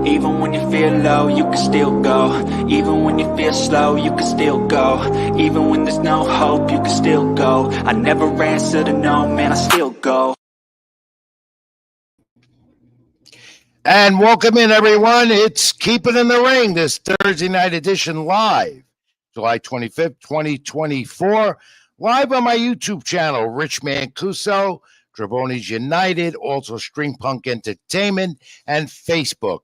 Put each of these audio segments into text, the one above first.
Even when you feel low, you can still go. Even when you feel slow, you can still go. Even when there's no hope, you can still go. I never answer to no, man, I still go. And welcome in, everyone. It's Keep It in the Ring, this Thursday night edition live, July 25th, 2024, live on my YouTube channel, Rich Mancuso, Dravonis United, also String Punk Entertainment, and Facebook,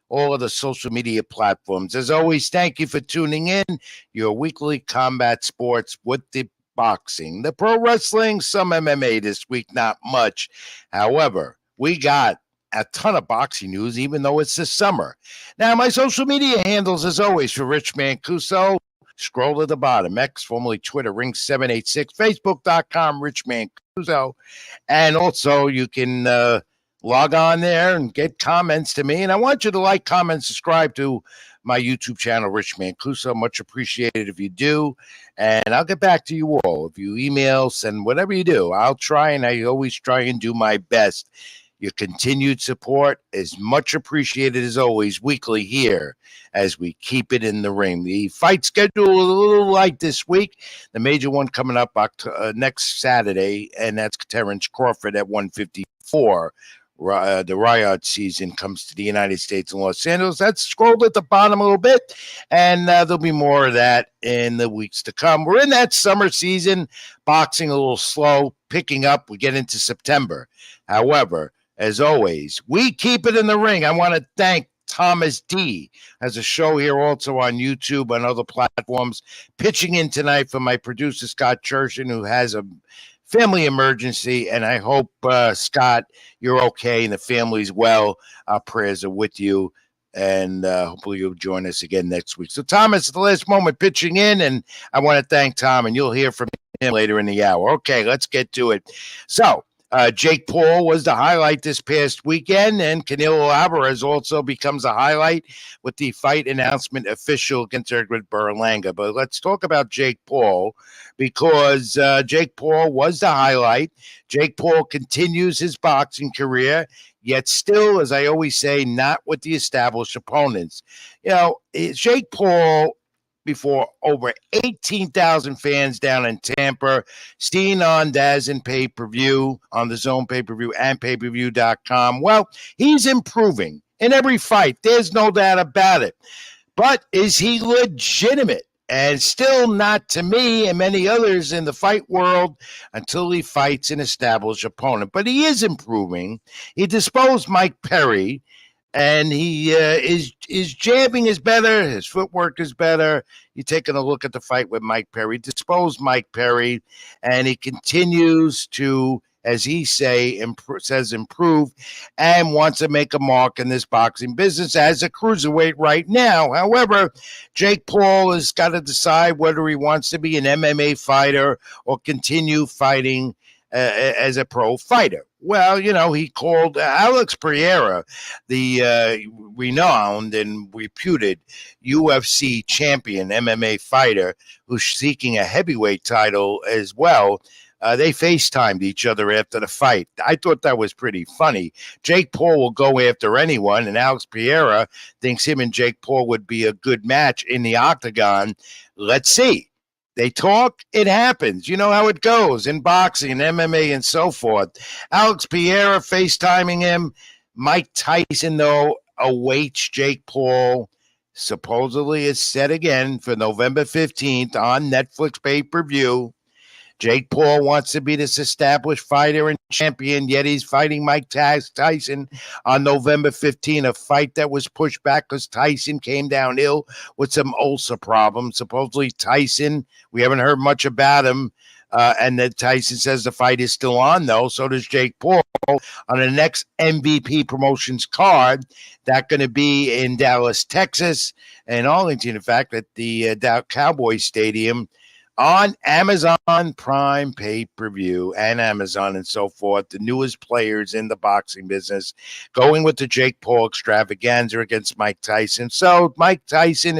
all of the social media platforms. As always, thank you for tuning in. Your weekly combat sports with the boxing, the pro wrestling, some MMA this week, not much. However, we got a ton of boxing news, even though it's the summer. Now, my social media handles, as always, for Rich Mancuso, scroll to the bottom, X, formerly Twitter, Ring786, Facebook.com, Rich Mancuso, and also you can log on there and get comments to me, and I want you to like, comment, subscribe to my YouTube channel, Rich Mancuso. Much appreciated if you do, and I'll get back to you all. If you email, send whatever you do, I'll try, and I always try and do my best. Your continued support is much appreciated, as always, weekly here as we keep it in the ring. The fight schedule is a little light this week. The major one coming up next Saturday, and that's Terrence Crawford at 154. The Riot season comes to the United States and Los Angeles. That's scrolled at the bottom a little bit, and there'll be more of that in the weeks to come. We're in that summer season, boxing a little slow, picking up. We get into September. However, as always, we keep it in the ring. I want to thank Thomas D. has a show here also on YouTube and other platforms, pitching in tonight for my producer, Scott Chershin, who has a family emergency, and I hope, Scott, you're okay and the family's well. Our prayers are with you, and hopefully you'll join us again next week. So, Thomas, at the last moment, pitching in, and I want to thank Tom, and you'll hear from him later in the hour. Okay, let's get to it. So, Jake Paul was the highlight this past weekend, and Canelo Alvarez also becomes a highlight with the fight announcement official against Edward Berlanga. But let's talk about Jake Paul, because Jake Paul was the highlight. Jake Paul continues his boxing career, yet still, as I always say, not with the established opponents. You know, Jake Paul, before over 18,000 fans down in Tampa, seen on DAZN pay-per-view, on the Zone pay-per-view and pay-per-view.com. Well, he's improving in every fight. There's no doubt about it. But is he legitimate? And still not to me and many others in the fight world until he fights an established opponent. But he is improving. He disposed Mike Perry, and he is jabbing is better. His footwork is better. You're taking a look at the fight with Mike Perry. Disposed Mike Perry, and he continues to, as he says, improve, and wants to make a mark in this boxing business as a cruiserweight right now. However, Jake Paul has got to decide whether he wants to be an MMA fighter or continue fighting as a pro fighter. Well, you know, he called Alex Pereira, the renowned and reputed UFC champion MMA fighter who's seeking a heavyweight title as well. They FaceTimed each other after the fight. I thought that was pretty funny. Jake Paul will go after anyone, and Alex Pereira thinks him and Jake Paul would be a good match in the octagon. Let's see. They talk, it happens. You know how it goes in boxing and MMA and so forth. Alex Pereira FaceTiming him. Mike Tyson, though, awaits Jake Paul. Supposedly it's set again for November 15th on Netflix pay-per-view. Jake Paul wants to be this established fighter and champion, yet he's fighting Mike Tyson on November 15th, a fight that was pushed back because Tyson came down ill with some ulcer problems. Supposedly Tyson, we haven't heard much about him, and then Tyson says the fight is still on, though. So does Jake Paul on the next MVP Promotions card. That's going to be in Dallas, Texas, and Arlington, in fact, at the Cowboys Stadium, on Amazon Prime pay-per-view and Amazon and so forth. The newest players in the boxing business going with the Jake Paul extravaganza against Mike Tyson. So Mike Tyson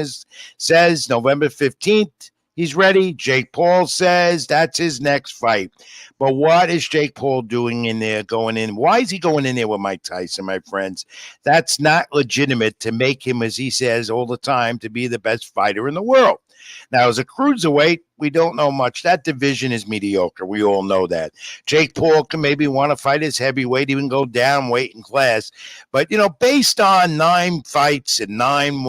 says November 15th, He's ready. Jake Paul says that's his next fight. But what is Jake Paul doing in there, going in? Why is he going in there with Mike Tyson, my friends? That's not legitimate to make him, as he says all the time, to be the best fighter in the world. Now, as a cruiserweight, we don't know much. That division is mediocre. We all know that. Jake Paul can maybe want to fight his heavyweight, even go down weight in class. But, based on 9 fights and 9-1,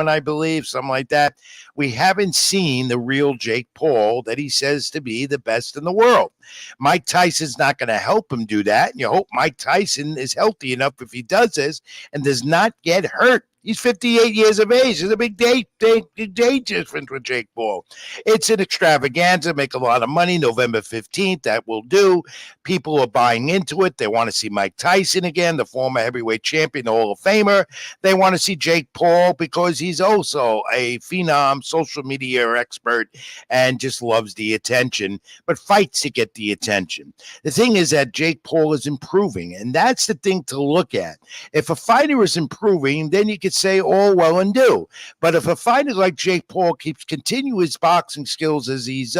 I believe, something like that, we haven't seen the real Jake Paul that he says to be the best in the world. Mike Tyson's not going to help him do that. And you hope Mike Tyson is healthy enough if he does this and does not get hurt. He's 58 years of age. There's a big day difference with Jake Paul. It's an extravaganza, make a lot of money. November 15th, that will do. People are buying into it. They want to see Mike Tyson again, the former heavyweight champion, the Hall of Famer. They want to see Jake Paul because he's also a phenom, social media expert, and just loves the attention, but fights to get the attention. The thing is that Jake Paul is improving, and that's the thing to look at. If a fighter is improving, then you could say all well and do. But if a fighter like Jake Paul keeps continue his boxing skills as he's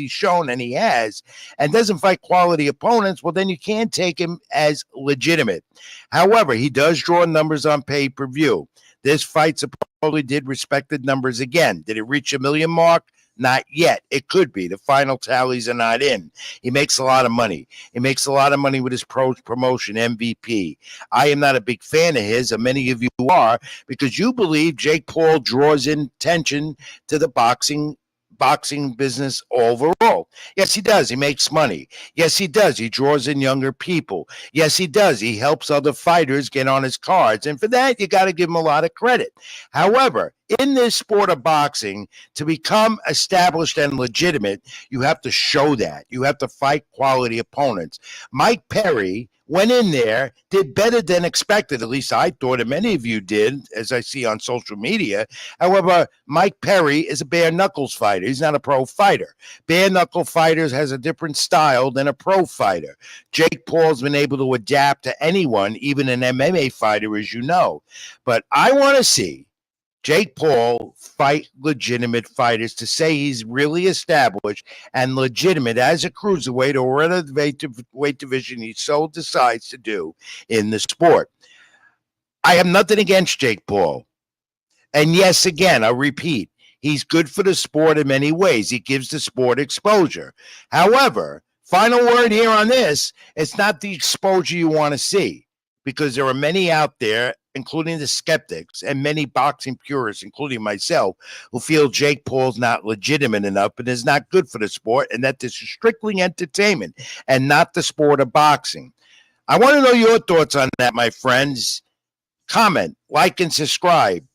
shown and he has, and doesn't fight quality opponents, well, then you can't take him as legitimate. However, he does draw numbers on pay-per-view. This fight supposedly did respected numbers again. Did it reach a million mark? Not yet. It could be. The final tallies are not in. He makes a lot of money. He makes a lot of money with his promotion, MVP. I am not a big fan of his, and many of you are, because you believe Jake Paul draws in attention to the boxing business overall. Yes, he does. He makes money. Yes, he does. He draws in younger people. Yes, he does. He helps other fighters get on his cards. And for that, you got to give him a lot of credit. However, in this sport of boxing, to become established and legitimate, you have to show that. You have to fight quality opponents. Mike Perry went in there, did better than expected. At least I thought, and many of you did, as I see on social media. However, Mike Perry is a bare knuckles fighter. He's not a pro fighter. Bare knuckle fighters has a different style than a pro fighter. Jake Paul's been able to adapt to anyone, even an MMA fighter, as you know. But I want to see Jake Paul fight legitimate fighters to say he's really established and legitimate as a cruiserweight or whatever weight division he so decides to do in the sport. I have nothing against Jake Paul. And yes, again, I'll repeat, he's good for the sport in many ways. He gives the sport exposure. However, final word here on this, it's not the exposure you want to see, because there are many out there, including the skeptics and many boxing purists, including myself, who feel Jake Paul's not legitimate enough and is not good for the sport, and that this is strictly entertainment and not the sport of boxing. I want to know your thoughts on that, my friends. Comment, like, and subscribe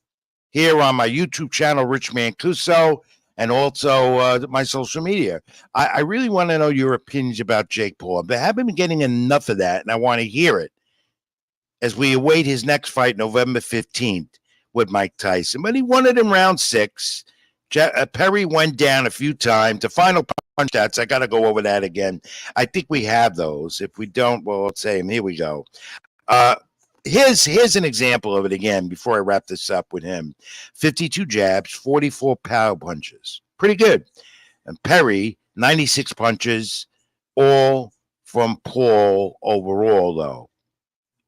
here on my YouTube channel, Rich Mancuso, and also my social media. I really want to know your opinions about Jake Paul. I haven't been getting enough of that, and I want to hear it as we await his next fight, November 15th, with Mike Tyson. But he won it in round 6. Perry went down a few times. The final punch stats, I got to go over that again. I think we have those. If we don't, well, let's say him. Here we go. Here's an example of it again before I wrap this up with him. 52 jabs, 44 power punches. Pretty good. And Perry, 96 punches, all from Paul overall, though.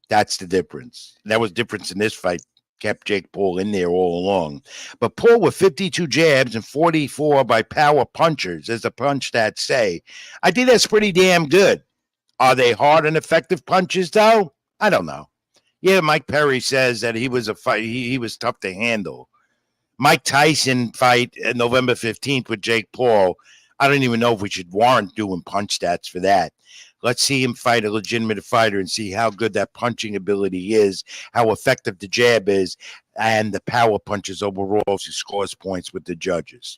That's the difference. That was difference in this fight. Kept Jake Paul in there all along. But Paul with 52 jabs and 44 by power punchers, as the punch stats say. I think that's pretty damn good. Are they hard and effective punches, though? I don't know. Yeah, Mike Perry says that he was he was tough to handle. Mike Tyson fight November 15th with Jake Paul. I don't even know if we should warrant doing punch stats for that. Let's see him fight a legitimate fighter and see how good that punching ability is, how effective the jab is, and the power punches overall as he scores points with the judges.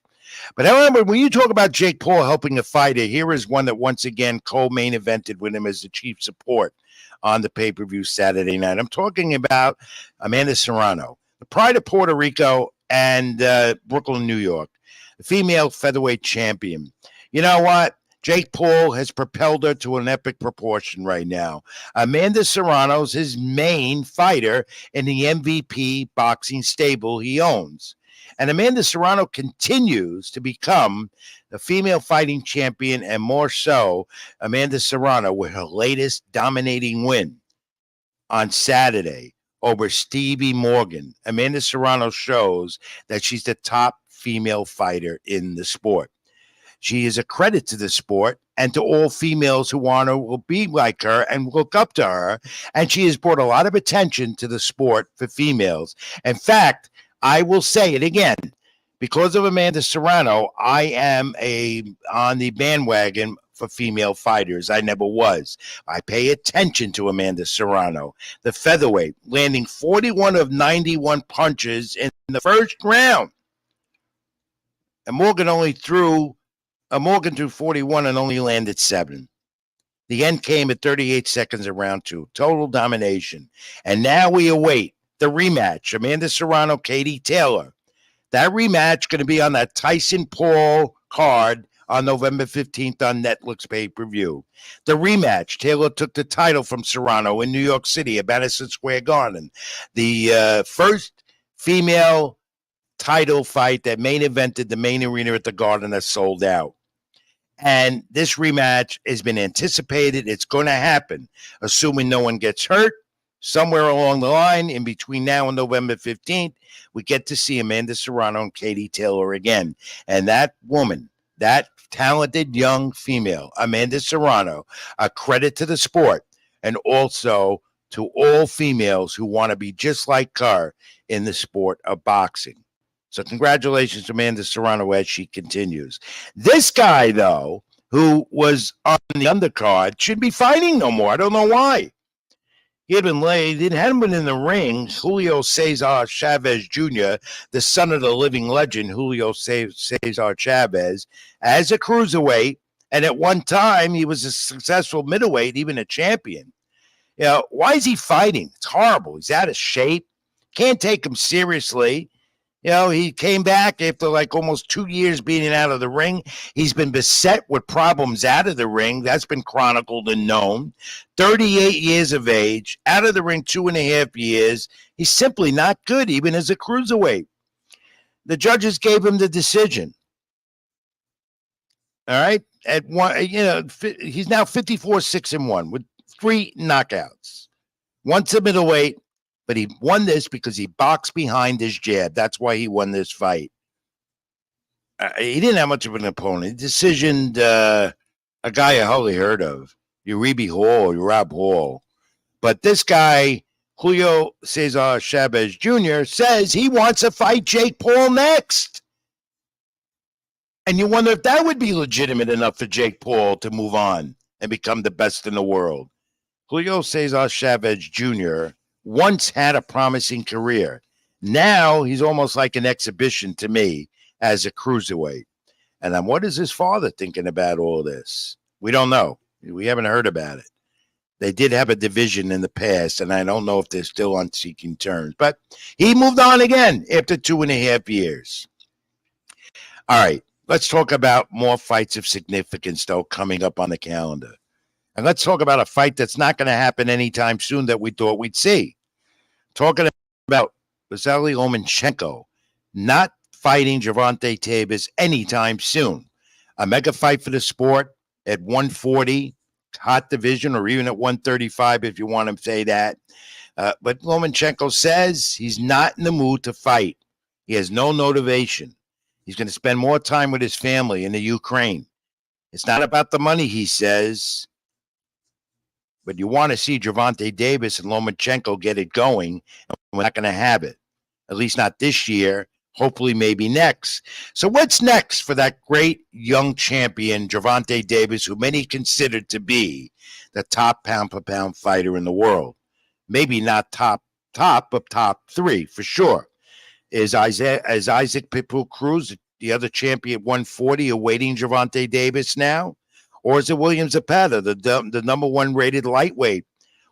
But however, when you talk about Jake Paul helping a fighter, here is one that once again co-main evented with him as the chief support on the pay-per-view Saturday night. I'm talking about Amanda Serrano, the pride of Puerto Rico and Brooklyn, New York, the female featherweight champion. You know what? Jake Paul has propelled her to an epic proportion right now. Amanda Serrano's his main fighter in the MVP boxing stable he owns. And Amanda Serrano continues to become the female fighting champion, and more so, Amanda Serrano with her latest dominating win on Saturday over Stevie Morgan. Amanda Serrano shows that she's the top female fighter in the sport. She is a credit to the sport and to all females who want to will be like her and look up to her. And she has brought a lot of attention to the sport for females. In fact, I will say it again. Because of Amanda Serrano, I am on the bandwagon for female fighters. I never was. I pay attention to Amanda Serrano, the featherweight, landing 41 of 91 punches in the first round. And Morgan threw 41 and only landed 7. The end came at 38 seconds of round 2. Total domination. And now we await the rematch. Amanda Serrano, Katie Taylor. That rematch going to be on that Tyson Paul card on November 15th on Netflix pay-per-view. The rematch, Taylor took the title from Serrano in New York City at Madison Square Garden. The first female title fight that main evented the main arena at the Garden that sold out. And this rematch has been anticipated. It's going to happen, assuming no one gets hurt. Somewhere along the line, in between now and November 15th, we get to see Amanda Serrano and Katie Taylor again. And that woman, that talented young female, Amanda Serrano, a credit to the sport and also to all females who want to be just like her in the sport of boxing. So congratulations to Amanda Serrano as she continues. This guy, though, who was on the undercard, should be fighting no more. I don't know why. He had been laid. He hadn't been in the ring. Julio Cesar Chavez Jr., the son of the living legend, Julio Cesar Chavez, as a cruiserweight. And at one time, he was a successful middleweight, even a champion. You know, why is he fighting? It's horrible. He's out of shape. Can't take him seriously. You know, he came back after like almost 2 years being out of the ring. He's been beset with problems out of the ring. That's been chronicled and known. 38 years of age, out of the ring 2.5 years. He's simply not good, even as a cruiserweight. The judges gave him the decision. All right. At one, he's now 54-6-1 with 3 knockouts. Once a middleweight. But he won this because he boxed behind his jab. That's why he won this fight. He didn't have much of an opponent. He decisioned a guy I hardly heard of, Uribe Hall, Rob Hall. But this guy, Julio Cesar Chavez Jr., says he wants to fight Jake Paul next. And you wonder if that would be legitimate enough for Jake Paul to move on and become the best in the world. Julio Cesar Chavez Jr. once had a promising career. Now he's almost like an exhibition to me as a cruiserweight. And then what is his father thinking about all this? We don't know. We haven't heard about it. They did have a division in the past, and I don't know if they're still on seeking terms. But he moved on again after 2.5 years. All right, let's talk about more fights of significance, though, coming up on the calendar. And let's talk about a fight that's not going to happen anytime soon that we thought we'd see. Talking about Vasily Lomachenko not fighting Gervonta Davis anytime soon. A mega fight for the sport at 140, hot division, or even at 135 if you want to say that. But Lomachenko says he's not in the mood to fight. He has no motivation. He's going to spend more time with his family in the Ukraine. It's not about the money, he says. But you want to see Gervonta Davis and Lomachenko get it going, and we're not going to have it. At least not this year. Hopefully, maybe next. So what's next for that great young champion, Gervonta Davis, who many considered to be the top pound-for-pound fighter in the world? Maybe not top, but top 3 for sure. Is Isaac Pitbull Cruz, the other champion at 140, awaiting Gervonta Davis now? Or is it William Zapata, the number 1 rated lightweight?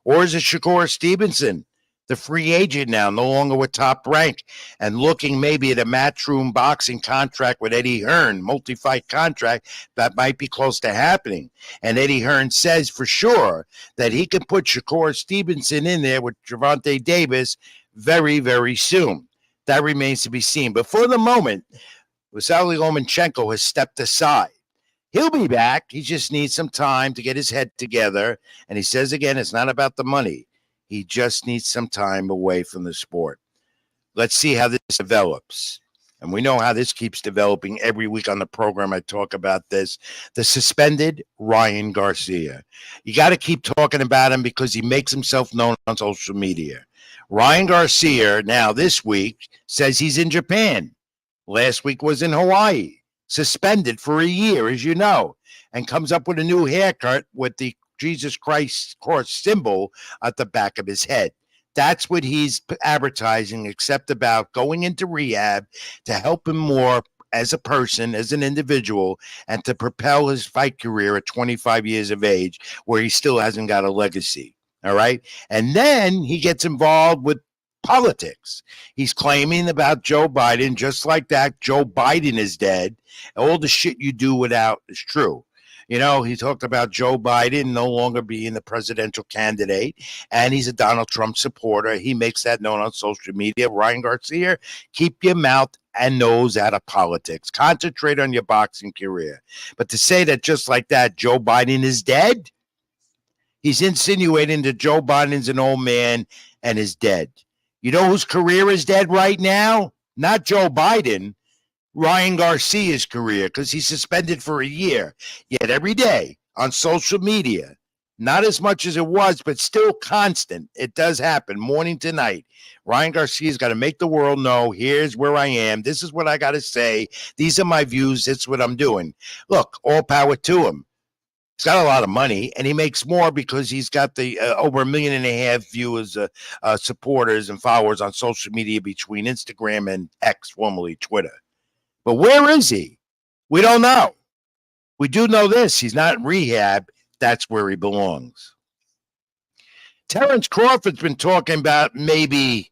Or is it Shakur Stevenson, the free agent now, no longer with Top Rank, and looking maybe at a matchroom boxing contract with Eddie Hearn, multi-fight contract that might be close to happening? And Eddie Hearn says for sure that he can put Shakur Stevenson in there with Gervonta Davis very, very soon. That remains to be seen. But for the moment, Vasily Lomachenko has stepped aside. He'll be back. He just needs some time to get his head together. And he says again, it's not about the money. He just needs some time away from the sport. Let's see how this develops. And we know how this keeps developing every week on the program. I talk about this. The suspended Ryan Garcia. You got to keep talking about him because he makes himself known on social media. Ryan Garcia, now this week, says he's in Japan. Last week was in Hawaii. Suspended for a year, as you know, and comes up with a new haircut with the Jesus Christ cross symbol at the back of his head. That's what he's advertising, except about going into rehab to help him more as a person, as an individual, and to propel his fight career at 25 years of age, where he still hasn't got a legacy. All right. And then he gets involved with politics. He's claiming about Joe Biden, just like that. Joe Biden is dead. All the shit you do without is true. You know, he talked about Joe Biden no longer being the presidential candidate, and he's a Donald Trump supporter. He makes that known on social media. Ryan Garcia, keep your mouth and nose out of politics. Concentrate on your boxing career. But to say that just like that, Joe Biden is dead, he's insinuating that Joe Biden's an old man and is dead. You know whose career is dead right now? Not Joe Biden. Ryan Garcia's career, because he's suspended for a year. Yet every day on social media, not as much as it was, but still constant. It does happen morning to night. Ryan Garcia's got to make the world know, here's where I am. This is what I got to say. These are my views. That's what I'm doing. Look, all power to him. He's got a lot of money, and he makes more because he's got the over 1.5 million viewers, supporters, and followers on social media between Instagram and X, formerly Twitter. But where is he? We don't know. We do know this. He's not in rehab. That's where he belongs. Terrence Crawford's been talking about maybe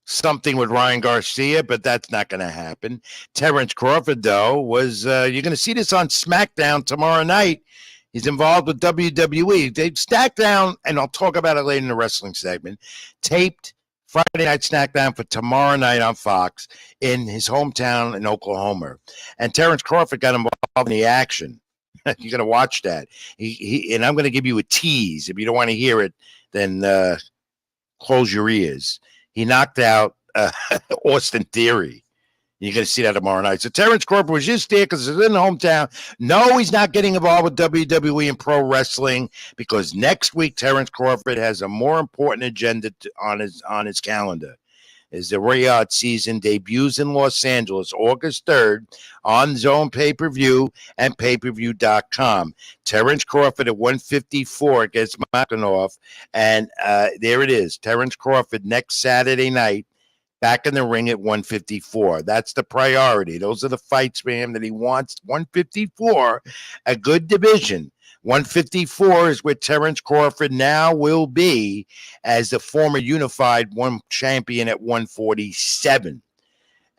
something with Ryan Garcia, but that's not going to happen. Terrence Crawford, though, was you're going to see this on SmackDown tomorrow night. He's involved with WWE. They SmackDown, and I'll talk about it later in the wrestling segment, taped Friday Night SmackDown for tomorrow night on Fox in his hometown in Oklahoma. And Terrence Crawford got involved in the action. You're going to watch that. And I'm going to give you a tease. If you don't want to hear it, then close your ears. He knocked out Austin Theory. You're going to see that tomorrow night. So Terrence Crawford was just there because it's in the hometown. No, he's not getting involved with WWE and pro wrestling because next week Terrence Crawford has a more important agenda on his calendar. As the Riyadh season debuts in Los Angeles, August 3rd, on Zone Pay-Per-View and payperview.com. Terrence Crawford at 154 against Makhanoff. And there it is. Terrence Crawford next Saturday night. Back in the ring at 154. That's the priority. Those are the fights for him that he wants. 154, a good division. 154 is where Terrence Crawford now will be as the former unified one champion at 147.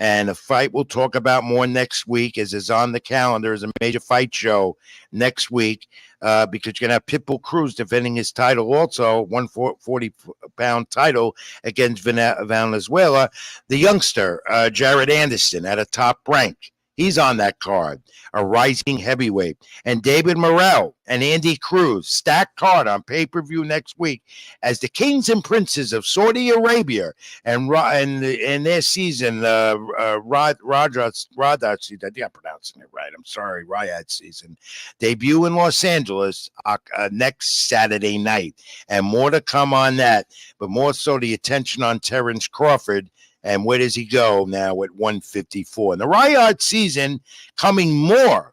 And a fight we'll talk about more next week as is on the calendar as a major fight show next week because you're going to have Pitbull Cruz defending his title also, 140-pound title against Venezuela. The youngster, Jared Anderson, at a top rank. He's on that card, a rising heavyweight. And David Morrell and Andy Cruz, stacked card on pay-per-view next week as the kings and princes of Saudi Arabia and their season, Riyadh season, I think I'm pronouncing it right. I'm sorry, Riyadh season, debut in Los Angeles next Saturday night. And more to come on that, but more so the attention on Terrence Crawford. And where does he go now at 154? And the Riyadh season coming more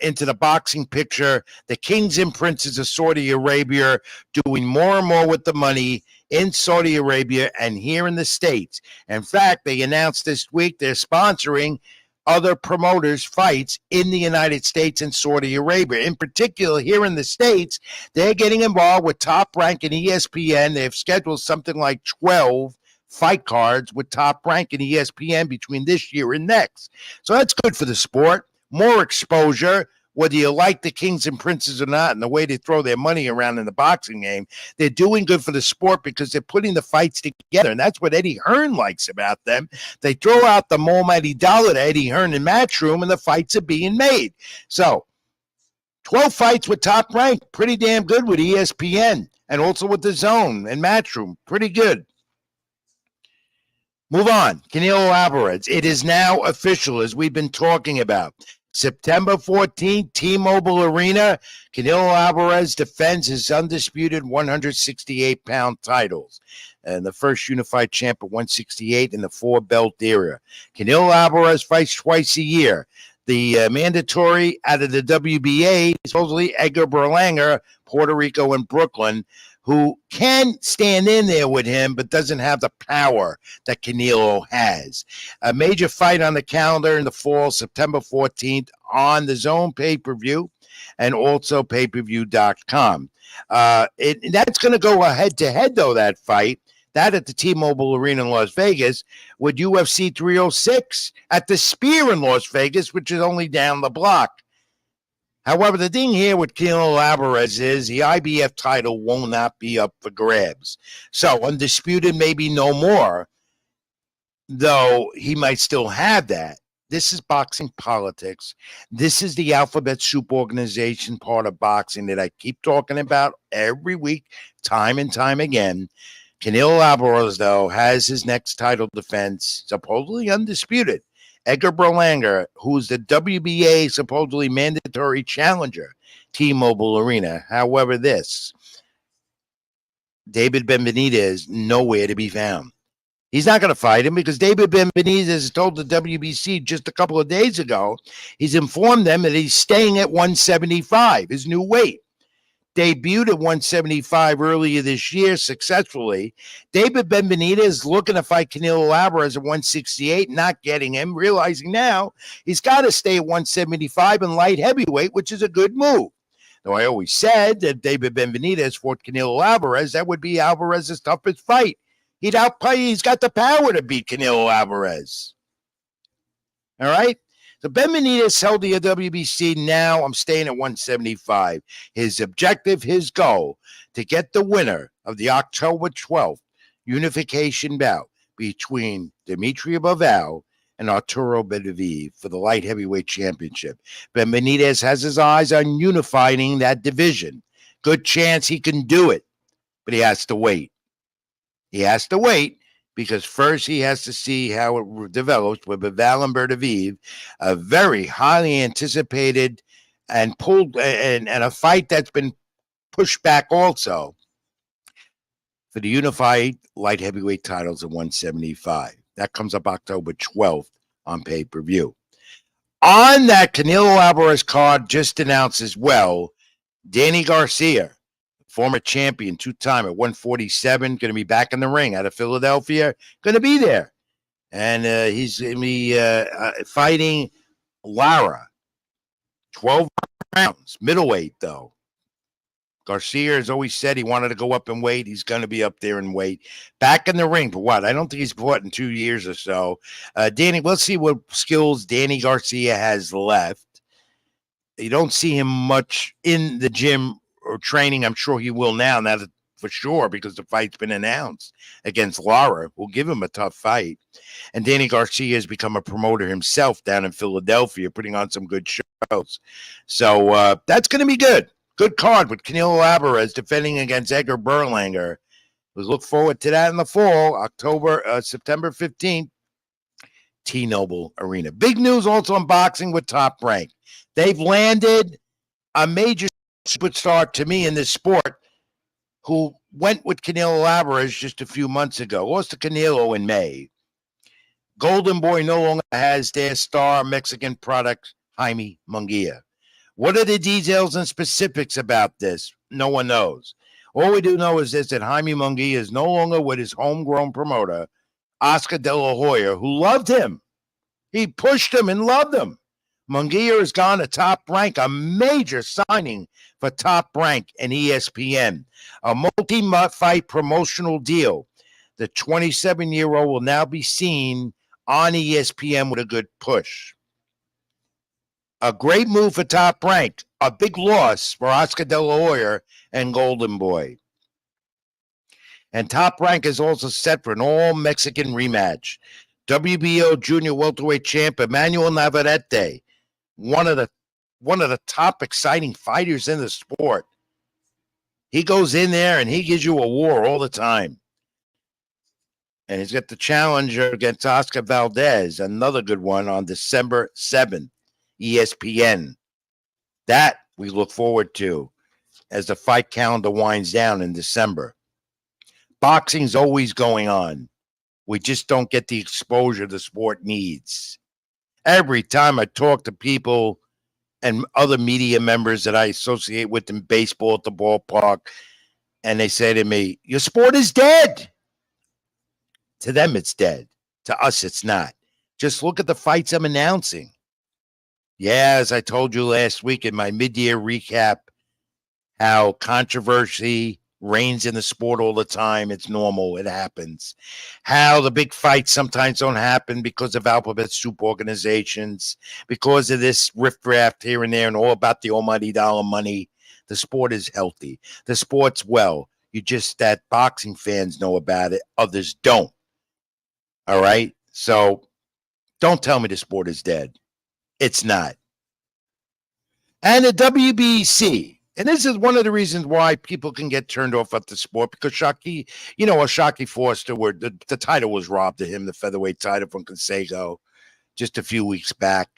into the boxing picture. The kings and princes of Saudi Arabia doing more and more with the money in Saudi Arabia and here in the States. In fact, they announced this week they're sponsoring other promoters' fights in the United States and Saudi Arabia. In particular, here in the States, they're getting involved with Top Rank and ESPN. They've scheduled something like 12 fight cards with Top Rank and ESPN between this year and next. So that's good for the sport. More exposure, whether you like the kings and princes or not, and the way they throw their money around in the boxing game, they're doing good for the sport because they're putting the fights together. And that's what Eddie Hearn likes about them. They throw out the almighty dollar to Eddie Hearn in Matchroom, and the fights are being made. So 12 fights with Top Rank, pretty damn good with ESPN, and also with the Zone and Matchroom, pretty good. Move on. Canelo Alvarez. It is now official, as we've been talking about. September 14th, T-Mobile Arena. Canelo Alvarez defends his undisputed 168-pound titles. And the first unified champ at 168 in the four-belt era. Canelo Alvarez fights twice a year. The mandatory out of the WBA, supposedly Edgar Berlanga, Puerto Rico and Brooklyn, who can stand in there with him, but doesn't have the power that Canelo has. A major fight on the calendar in the fall, September 14th, on the Zone pay-per-view and also payperview.com. That's going to go head-to-head, though, that fight. That at the T-Mobile Arena in Las Vegas with UFC 306 at the Sphere in Las Vegas, which is only down the block. However, the thing here with Canelo Alvarez is the IBF title will not be up for grabs. So undisputed, maybe no more, though he might still have that. This is boxing politics. This is the alphabet soup organization part of boxing that I keep talking about every week, time and time again. Canelo Alvarez, though, has his next title defense supposedly undisputed. Edgar Berlanga, who's the WBA supposedly mandatory challenger, T-Mobile Arena. However, David Benavidez, nowhere to be found. He's not going to fight him because David Benavidez told the WBC just a couple of days ago, he's informed them that he's staying at 175, his new weight. Debuted at 175 earlier this year successfully. David Benavidez looking to fight Canelo Alvarez at 168, not getting him, realizing now he's got to stay at 175 in light heavyweight, which is a good move. Though I always said that David Benavidez fought Canelo Alvarez, that would be Alvarez's toughest fight. He's got the power to beat Canelo Alvarez. All right? So Benavidez held the WBC. Now I'm staying at 175. His objective, his goal, to get the winner of the October 12th unification bout between Dmitry Bivol and Arturo Beterbiev for the light heavyweight championship. Benavidez has his eyes on unifying that division. Good chance he can do it, but he has to wait. He has to wait because first he has to see how it develops with Bivol and Beterbiev, a very highly anticipated and pulled and a fight that's been pushed back also for the unified light heavyweight titles at 175. That comes up October 12th on pay-per-view. On that Canelo Alvarez card, just announced as well, Danny Garcia, former champion, two-time at 147, going to be back in the ring out of Philadelphia, going to be there. And he's going to be fighting Lara, 12 rounds, middleweight, though. Garcia has always said he wanted to go up in weight. He's going to be up there in weight. Back in the ring for what? I don't think he's fought in 2 years or so. Danny, we'll see what skills Danny Garcia has left. You don't see him much in the gym or training. I'm sure he will now for sure, because the fight's been announced against Lara. Will give him a tough fight. And Danny Garcia has become a promoter himself down in Philadelphia, putting on some good shows. So that's going to be good. Good card with Canelo Alvarez defending against Edgar Berlanga. We look forward to that in the fall, September 15th, T-Mobile Arena. Big news also in boxing with Top Rank. They've landed a major superstar to me in this sport who went with Canelo Alvarez just a few months ago. Lost to Canelo in May. Golden Boy no longer has their star Mexican product, Jaime Munguia. What are the details and specifics about this? No one knows. All we do know is this, that Jaime Munguia is no longer with his homegrown promoter, Oscar De La Hoya, who loved him. He pushed him and loved him. Munguia has gone to Top Rank, a major signing for Top Rank and ESPN, a multi-fight promotional deal. The 27-year-old will now be seen on ESPN with a good push. A great move for Top Rank. A big loss for Oscar De La Hoya and Golden Boy. And Top Rank is also set for an all-Mexican rematch. WBO Junior Welterweight Champ Emmanuel Navarrete, one of the top exciting fighters in the sport. He goes in there and he gives you a war all the time. And he's got the challenger against Oscar Valdez, another good one on December 7th, ESPN. That we look forward to as the fight calendar winds down in December. Boxing's always going on. We just don't get the exposure the sport needs. Every time I talk to people and other media members that I associate with in baseball at the ballpark, and they say to me, your sport is dead. To them, it's dead. To us, it's not. Just look at the fights I'm announcing. Yeah, as I told you last week in my mid-year recap, how controversy reigns in the sport all the time. It's normal. It happens. How the big fights sometimes don't happen because of alphabet soup organizations, because of this riffraff here and there and all about the almighty dollar money. The sport is healthy. The sport's well. You just that boxing fans know about it. Others don't. All right? So don't tell me the sport is dead. It's not. And the WBC. And this is one of the reasons why people can get turned off at the sport, because Shockey Foster, where the title was robbed of him, the featherweight title from Consejo, just a few weeks back.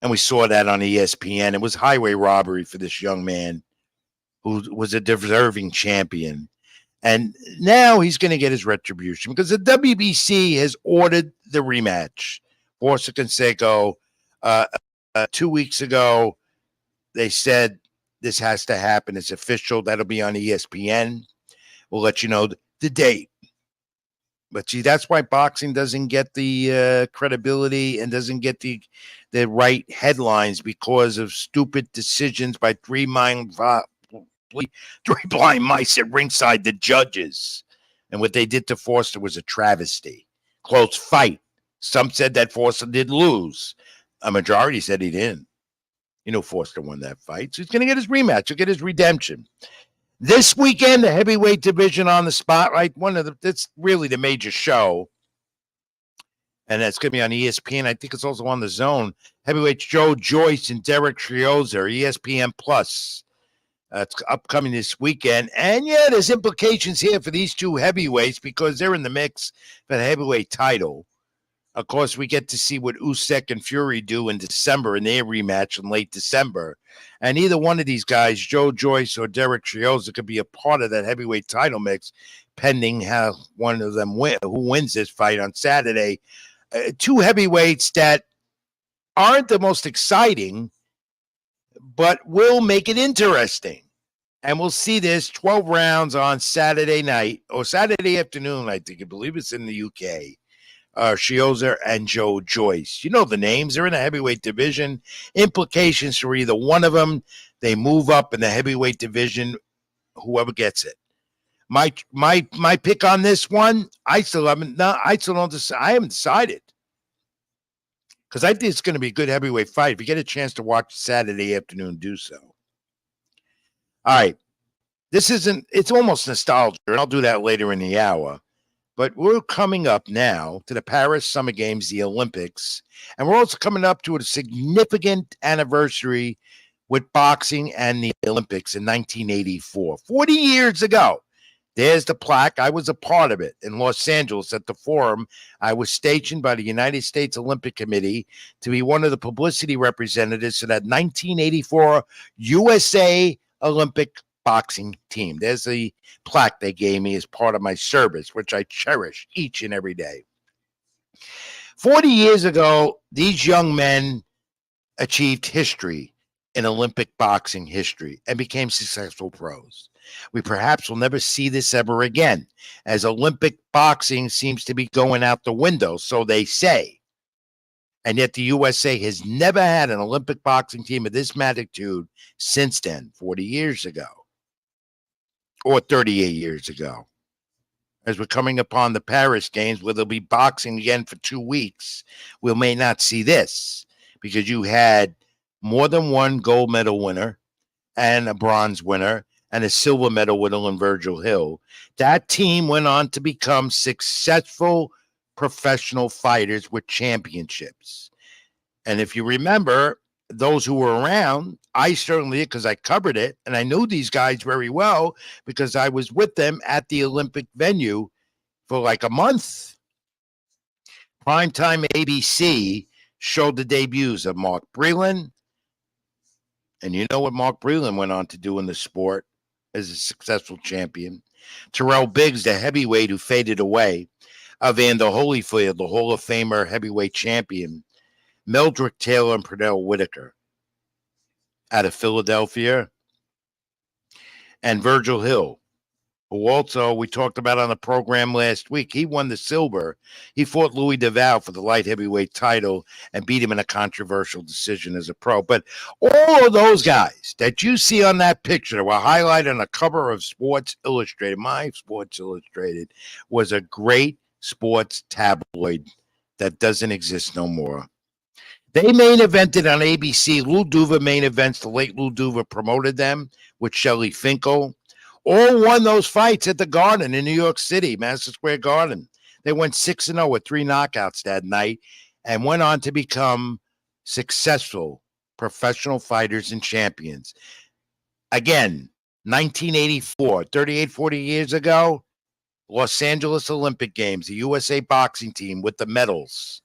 And we saw that on ESPN. It was highway robbery for this young man who was a deserving champion. And now he's going to get his retribution because the WBC has ordered the rematch. Foster Consejo, 2 weeks ago, they said, this has to happen. It's official. That'll be on ESPN. We'll let you know the date. But see, that's why boxing doesn't get the credibility and doesn't get the right headlines, because of stupid decisions by three blind mice at ringside, the judges. And what they did to Foster was a travesty. Close fight. Some said that Foster did lose. A majority said he didn't. Foster won that fight. So he's going to get his rematch. He'll get his redemption. This weekend, the heavyweight division on the spotlight. That's really the major show. And that's going to be on ESPN. I think it's also on the Zone. Heavyweights Joe Joyce and Derek Trioza, ESPN Plus. It's upcoming this weekend. And yeah, there's implications here for these two heavyweights because they're in the mix for the heavyweight title. Of course, we get to see what Usyk and Fury do in December in their rematch in late December. And either one of these guys, Joe Joyce or Derek Trioza, could be a part of that heavyweight title mix, pending how one of them who wins this fight on Saturday. Two heavyweights that aren't the most exciting, but will make it interesting. And we'll see this 12 rounds on Saturday night or Saturday afternoon, I believe it's in the UK. Trioza and Joe Joyce. You know the names. They're in the heavyweight division. Implications for either one of them. They move up in the heavyweight division, whoever gets it. My pick on this one, I haven't decided. Because I think it's going to be a good heavyweight fight. If you get a chance to watch Saturday afternoon, do so. All right. It's almost nostalgia, and I'll do that later in the hour. But we're coming up now to the Paris Summer Games, the Olympics, and we're also coming up to a significant anniversary with boxing and the Olympics in 1984. 40 years ago, there's the plaque. I was a part of it in Los Angeles at the Forum. I was stationed by the United States Olympic Committee to be one of the publicity representatives for that 1984 USA Olympic boxing team. There's the plaque they gave me as part of my service, which I cherish each and every day. 40 years ago, these young men achieved history in Olympic boxing history and became successful pros. We perhaps will never see this ever again, as Olympic boxing seems to be going out the window, so they say. And yet the USA has never had an Olympic boxing team of this magnitude since then, 40 years ago. Or 38 years ago. As we're coming upon the Paris Games, where they'll be boxing again for 2 weeks, we may not see this, because you had more than one gold medal winner and a bronze winner and a silver medal winner in Virgil Hill. That team went on to become successful professional fighters with championships. And if you remember, those who were around, I certainly did because I covered it, and I knew these guys very well because I was with them at the Olympic venue for like a month. Primetime ABC showed the debuts of Mark Breland, and you know what Mark Breland went on to do in the sport as a successful champion. Terrell Biggs, the heavyweight who faded away. Evander Holyfield, the Hall of Famer heavyweight champion. Meldrick Taylor and Pernell Whitaker out of Philadelphia. And Virgil Hill, who also we talked about on the program last week. He won the silver. He fought Louis DeVal for the light heavyweight title and beat him in a controversial decision as a pro. But all of those guys that you see on that picture that were highlighted on the cover of Sports Illustrated, my Sports Illustrated, was a great sports tabloid that doesn't exist no more. They main evented on ABC. Lou Duva main events. The late Lou Duva promoted them with Shelley Finkel. All won those fights at the Garden in New York City, Madison Square Garden. They went 6-0 with 3 knockouts that night and went on to become successful professional fighters and champions. Again, 1984, 40 years ago, Los Angeles Olympic Games, the USA boxing team with the medals.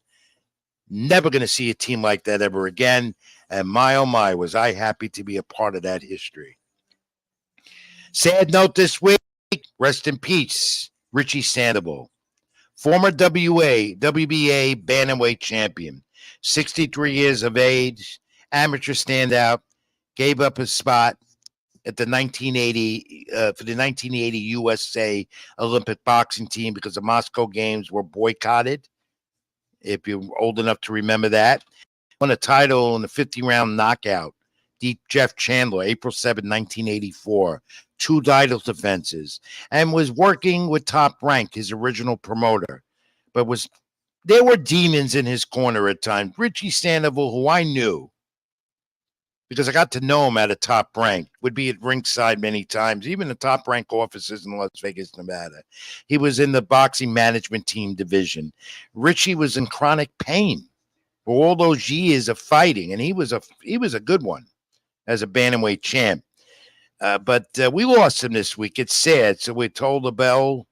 Never going to see a team like that ever again. And my, oh my, was I happy to be a part of that history. Sad note this week, rest in peace, Richie Sandoval, former WBA bantamweight champion, 63 years of age, amateur standout, gave up his spot at the 1980 for the 1980 USA Olympic boxing team because the Moscow Games were boycotted. If you're old enough to remember that, won a title in the 50-round knockout. Deep Jeff Chandler, April 7, 1984, 2 title defenses, and was working with Top Rank, his original promoter. But there were demons in his corner at times. Richie Sandoval, who I knew, because I got to know him at a Top Rank, would be at ringside many times, even the Top Rank offices in Las Vegas, Nevada. He was in the boxing management team division. Richie was in chronic pain for all those years of fighting, and he was a good one as a bantamweight champ. But we lost him this week. It's sad. So we told the bell,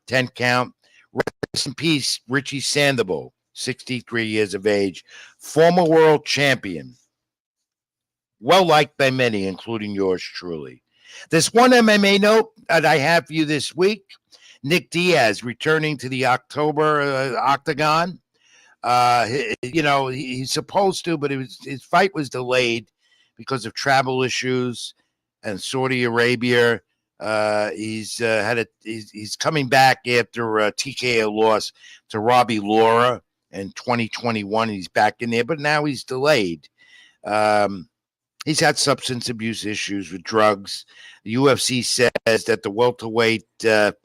10 count. Rest in peace, Richie Sandoval, 63 years of age, former world champion. Well liked by many, including yours truly. This one MMA note that I have for you this week, Nick Diaz returning to the October octagon. He's supposed to, but his fight was delayed because of travel issues and Saudi Arabia. He's coming back after a TKO loss to Robbie Lawler in 2021. He's back in there, but now he's delayed. He's had substance abuse issues with drugs. The UFC says that the welterweight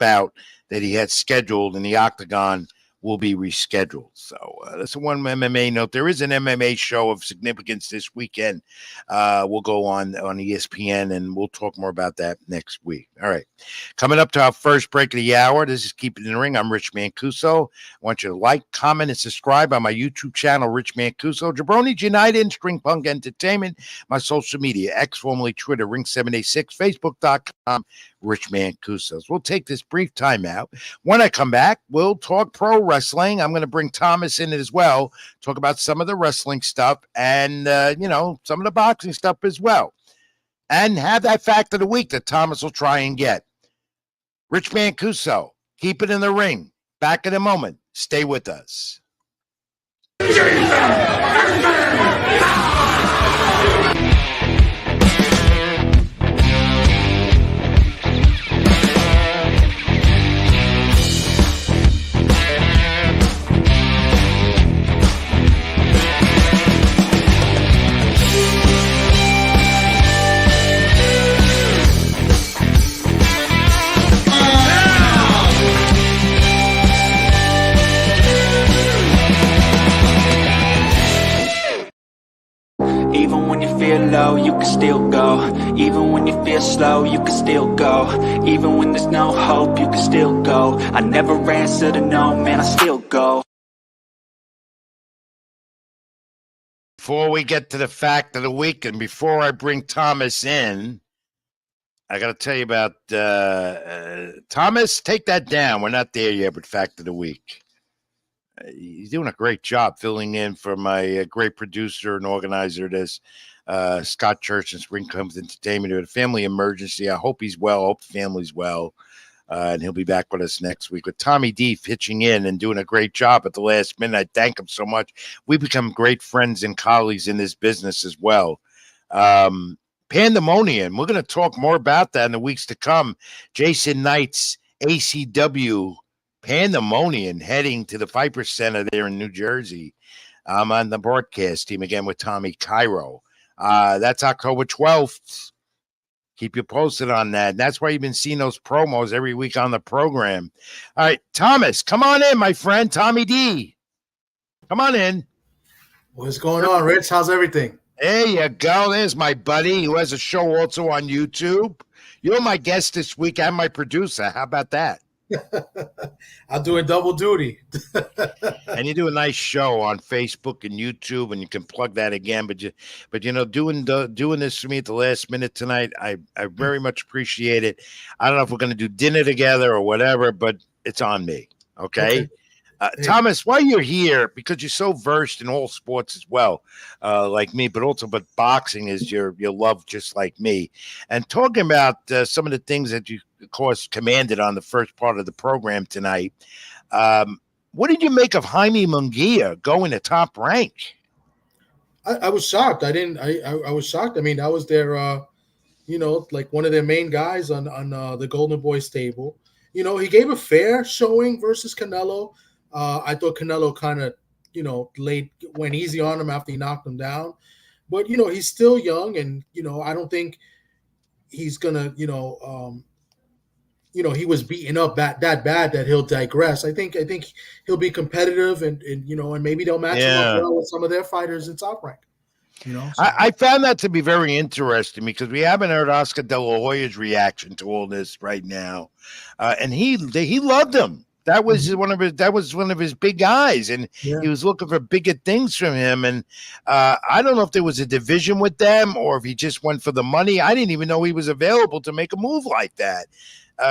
bout that he had scheduled in the octagon will be rescheduled. So that's the one MMA note. There is an MMA show of significance this weekend. We'll go on ESPN, and we'll talk more about that next week. All right. Coming up to our first break of the hour, this is Keep It in the Ring. I'm Rich Mancuso. I want you to like, comment, and subscribe on my YouTube channel, Rich Mancuso. Jabroni United, String Punk Entertainment, my social media, X, formerly Twitter, Ring786, Facebook.com, Rich Mancuso. We'll take this brief time out. When I come back, we'll talk pro wrestling. I'm going to bring Thomas in it as well, talk about some of the wrestling stuff and, some of the boxing stuff as well. And have that fact of the week that Thomas will try and get. Rich Mancuso, Keep It in the Ring. Back in a moment. Stay with us. slow, you can still go. Even when there's no hope, you can still go. I never answer to no, man, I still go. Before we get to the fact of the week, and before I bring Thomas in, I got to tell you about Thomas. Take that down. We're not there yet with fact of the week. He's doing a great job filling in for my great producer and organizer of this, Scott Church and Spring Comes Entertainment. A family emergency. I hope he's well. I hope the family's well. And he'll be back with us next week with Tommy D pitching in and doing a great job at the last minute. I thank him so much. We become great friends and colleagues in this business as well. Pandemonium. We're going to talk more about that in the weeks to come. Jason Knight's ACW Pandemonium heading to the Viper Center there in New Jersey. I'm on the broadcast team again with Tommy Cairo. That's October 12th. Keep you posted on that. And that's why you've been seeing those promos every week on the program. All right, Thomas, come on in, my friend. Tommy D. Come on in. What's going on, Rich? How's everything? There you go. There's my buddy who has a show also on YouTube. You're my guest this week and my producer. How about that? I'm doing double duty. And you do a nice show on Facebook and YouTube, and you can plug that again. But you know, doing this for me at the last minute tonight, I very much appreciate it. I don't know if we're going to do dinner together or whatever, but it's on me. Okay. Hey. Thomas, while you're here, because you're so versed in all sports as well, like me, but boxing is your love, just like me. And talking about some of the things that you, of course, commanded on the first part of the program tonight. What did you make of Jaime Munguia going to Top Rank? I was shocked. I was shocked. I mean, that was their, like one of their main guys on the Golden Boy stable. You know, he gave a fair showing versus Canelo. I thought Canelo kind of, went easy on him after he knocked him down. But, he's still young, and, I don't think he's going to, he was beaten up that bad that he'll digress. I think he'll be competitive, and maybe they'll match him up well with some of their fighters in Top Rank. So. I found that to be very interesting because we haven't heard Oscar De La Hoya's reaction to all this right now, and he loved him. That was one of his big guys, and he was looking for bigger things from him. And I don't know if there was a division with them or if he just went for the money. I didn't even know he was available to make a move like that.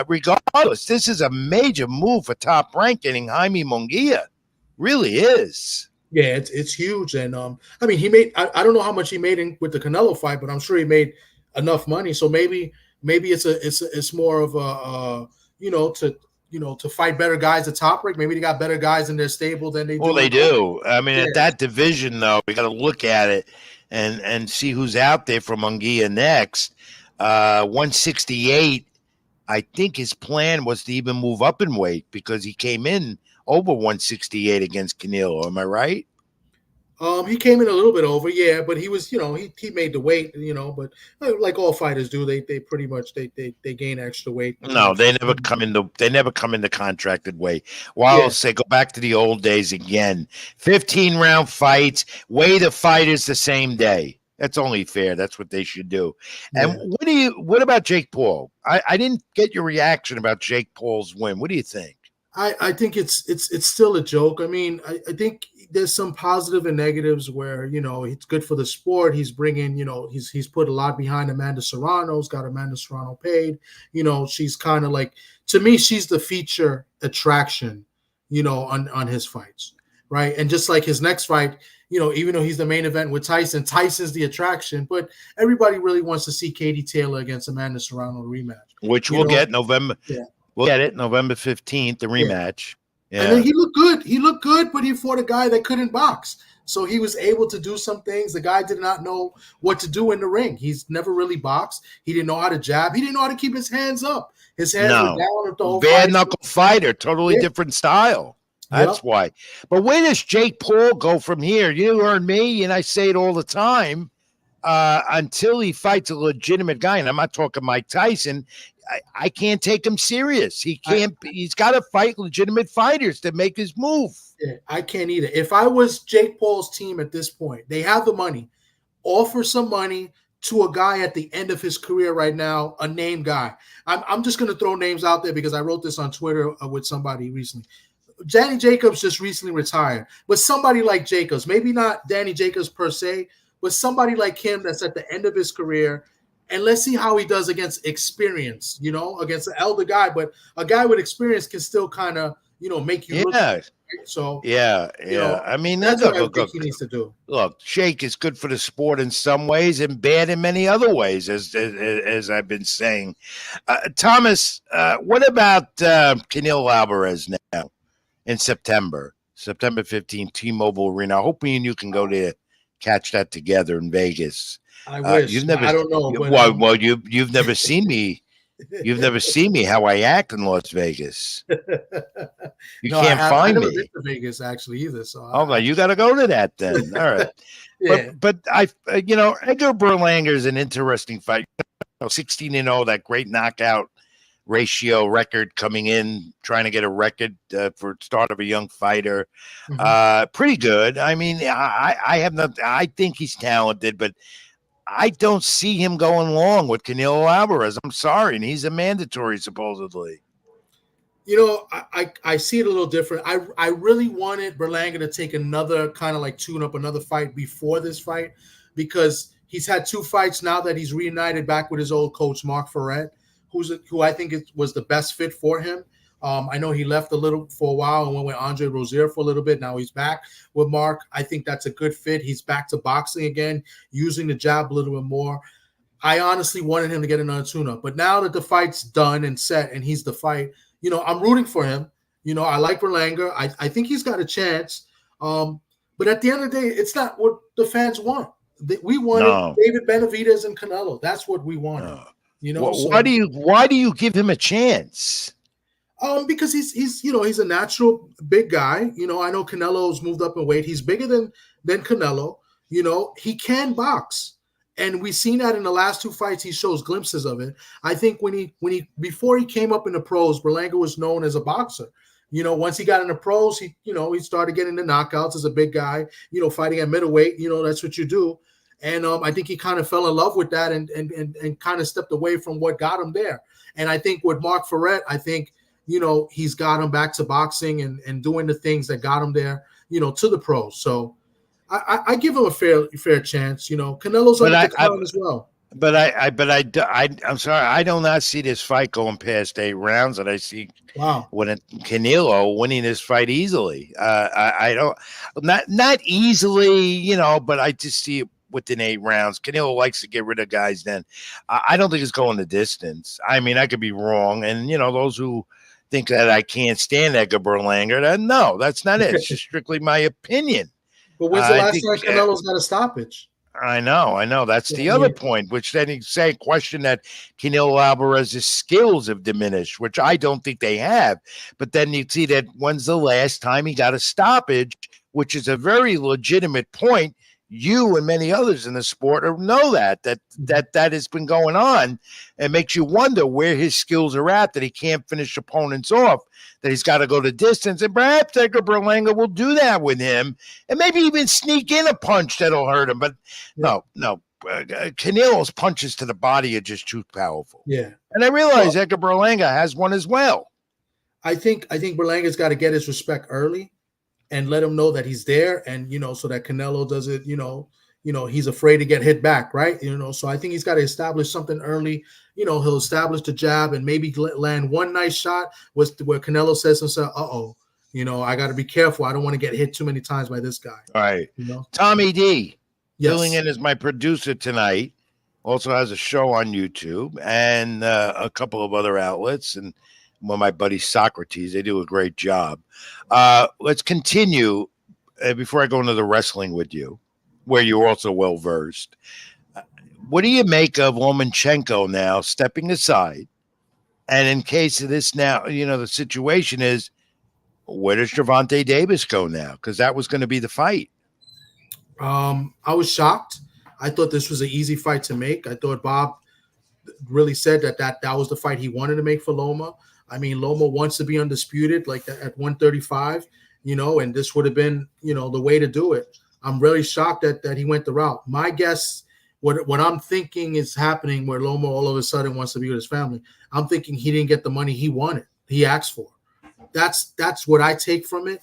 Regardless, this is a major move for Top Rank getting Jaime Munguia. Really is. Yeah, it's huge. And I mean, he made I don't know how much he made with the Canelo fight, but I'm sure he made enough money. So maybe it's more of a to fight better guys at Top Rank. Maybe they got better guys in their stable than they do. Well, they do. I mean, at that division, though, we got to look at it and see who's out there for Munguia next. 168, I think his plan was to even move up in weight because he came in over 168 against Canelo. Am I right? He came in a little bit over, yeah, but he was, he made the weight, but like all fighters do, they pretty much they gain extra weight. No, they never come in the contracted weight. Well, I'll say go back to the old days again. 15-round fights, weigh the fighters the same day. That's only fair. That's what they should do. And what about Jake Paul? I didn't get your reaction about Jake Paul's win. What do you think? I think it's still a joke. I mean, I think there's some positive and negatives where, it's good for the sport. He's bringing, he's put a lot behind Amanda Serrano's got Amanda Serrano paid. She's kind of like, to me, she's the feature attraction, on his fights. Right. And just like his next fight, even though he's the main event with Tyson's the attraction, but everybody really wants to see Katie Taylor against Amanda Serrano rematch. Which we'll get November. Yeah. We'll get it November 15th, the rematch. Yeah. And then he looked good. He looked good, but he fought a guy that couldn't box. So he was able to do some things. The guy did not know what to do in the ring. He's never really boxed. He didn't know how to jab. He didn't know how to keep his hands up. His hands were down the whole bare knuckle fighter, totally different style. That's why. But where does Jake Paul go from here? You heard me, and I say it all the time. Until he fights a legitimate guy, and I'm not talking Mike Tyson, I can't take him serious. He can't. He's got to fight legitimate fighters to make his move. Yeah, I can't either. If I was Jake Paul's team at this point, they have the money. Offer some money to a guy at the end of his career right now, a name guy. I'm just going to throw names out there because I wrote this on Twitter with somebody recently. Danny Jacobs just recently retired, but somebody like Jacobs, maybe not Danny Jacobs per se, but somebody like him that's at the end of his career. And let's see how he does against experience, against an elder guy. But a guy with experience can still kind of, make you look. Yeah. Right? So, Yeah. I mean, that's what I think he needs to do. Look, Shake is good for the sport in some ways and bad in many other ways, as I've been saying. Thomas, what about Canelo Alvarez now in September 15th, T-Mobile Arena? I hope me and you can go there, catch that together in Vegas. I wish. You've never, I don't know. But you've never seen me. You've never seen me how I act in Las Vegas. You can't find I never me. been to Vegas actually either. So You got to go to that then. All right. Yeah. But Edgar Berlanga is an interesting fight. 16-0, that great knockout ratio record coming in, trying to get a record for start of a young fighter. Pretty good. I mean, I think he's talented, but I don't see him going long with Canelo Alvarez. I'm sorry, and he's a mandatory supposedly. I see it a little different. I really wanted Berlanga to take another kind of like tune up another fight before this fight, because he's had 2 fights now that he's reunited back with his old coach Mark Ferret, who I think was the best fit for him. I know he left a little for a while and went with Andre Rozier for a little bit. Now he's back with Mark. I think that's a good fit. He's back to boxing again, using the jab a little bit more. I honestly wanted him to get another tune-up. But now that the fight's done and set and he's the fight, I'm rooting for him. I like Berlanga. I think he's got a chance. But at the end of the day, it's not what the fans want. We wanted David Benavidez and Canelo. That's what we wanted. Why do you give him a chance? Because he's a natural big guy. I know Canelo's moved up in weight. He's bigger than Canelo. He can box, and we've seen that in the last 2 fights. He shows glimpses of it. I think before he came up in the pros, Berlanga was known as a boxer. Once he got in the pros, he started getting the knockouts as a big guy. Fighting at middleweight. That's what you do. And I think he kind of fell in love with that and kind of stepped away from what got him there. And I think with Mark Ferret, I think he's got him back to boxing and doing the things that got him there, to the pros. So I give him a fair chance. Canelo's on the decline as well. But I'm sorry, I do not see this fight going past 8 rounds, and I see Canelo winning this fight easily. I don't, not easily, but I just see it within 8 rounds. Canelo likes to get rid of guys. Then I don't think it's going the distance. I mean, I could be wrong, and those who think that I can't stand Edgar Berlanga, no, that's not it. It's just strictly my opinion. But when's the last time Canelo's got a stoppage? I know. That's the other point, which then you say question that Canelo Alvarez's skills have diminished, which I don't think they have. But then you see that when's the last time he got a stoppage, which is a very legitimate point. You and many others in the sport know that has been going on, and makes you wonder where his skills are at, that he can't finish opponents off, that he's got to go the distance. And perhaps Edgar Berlanga will do that with him and maybe even sneak in a punch that'll hurt him. But no. Canelo's punches to the body are just too powerful. Yeah. And I realize Edgar Berlanga has one as well. I think Berlanga's got to get his respect early and let him know that he's there, and so that Canelo does it, he's afraid to get hit back, right? So I think he's got to establish something early. He'll establish the jab and maybe land one nice shot where Canelo says to himself, I got to be careful. I don't want to get hit too many times by this guy. All right. Tommy D, filling in as my producer tonight, also has a show on YouTube and a couple of other outlets, and one of my buddies, Socrates. They do a great job. Let's continue before I go into the wrestling with you, where you're also well versed. What do you make of Lomachenko now stepping aside? And in case of this now, the situation is, where does Gervonta Davis go now? Because that was going to be the fight. I was shocked. I thought this was an easy fight to make. I thought Bob really said that was the fight he wanted to make for Loma. I mean, Loma wants to be undisputed, like at 135, and this would have been, the way to do it. I'm really shocked that he went the route. My guess what I'm thinking is happening where Lomo all of a sudden wants to be with his family. I'm thinking he didn't get the money he wanted, he asked for. That's what I take from it.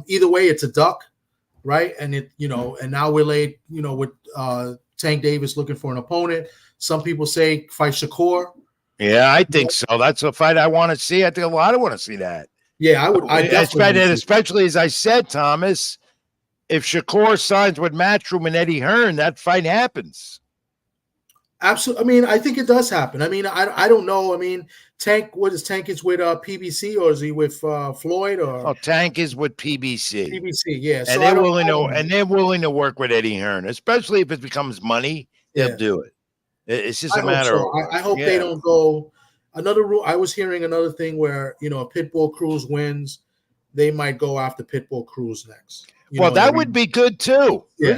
Either way, it's a duck, right? And and now we're laid, with Tank Davis looking for an opponent. Some people say fight Shakur. Yeah, I think so. That's a fight I want to see. I think a lot of want to see that. Yeah, I would. I definitely, especially as I said, Thomas, if Shakur signs with Matchroom and Eddie Hearn, that fight happens. Absolutely. I mean, I think it does happen. I mean, I don't know. I mean, Tank, what is Tank is with PBC, or is he with Floyd? Or Tank is with PBC. PBC, yeah. And so they're willing to work with Eddie Hearn, especially if it becomes money. They'll do it. It's just a matter of. I hope they don't go. Another rule. I was hearing another thing where if Pitbull Cruz wins, they might go after Pitbull Cruz next. Well, that would be good too. Yeah.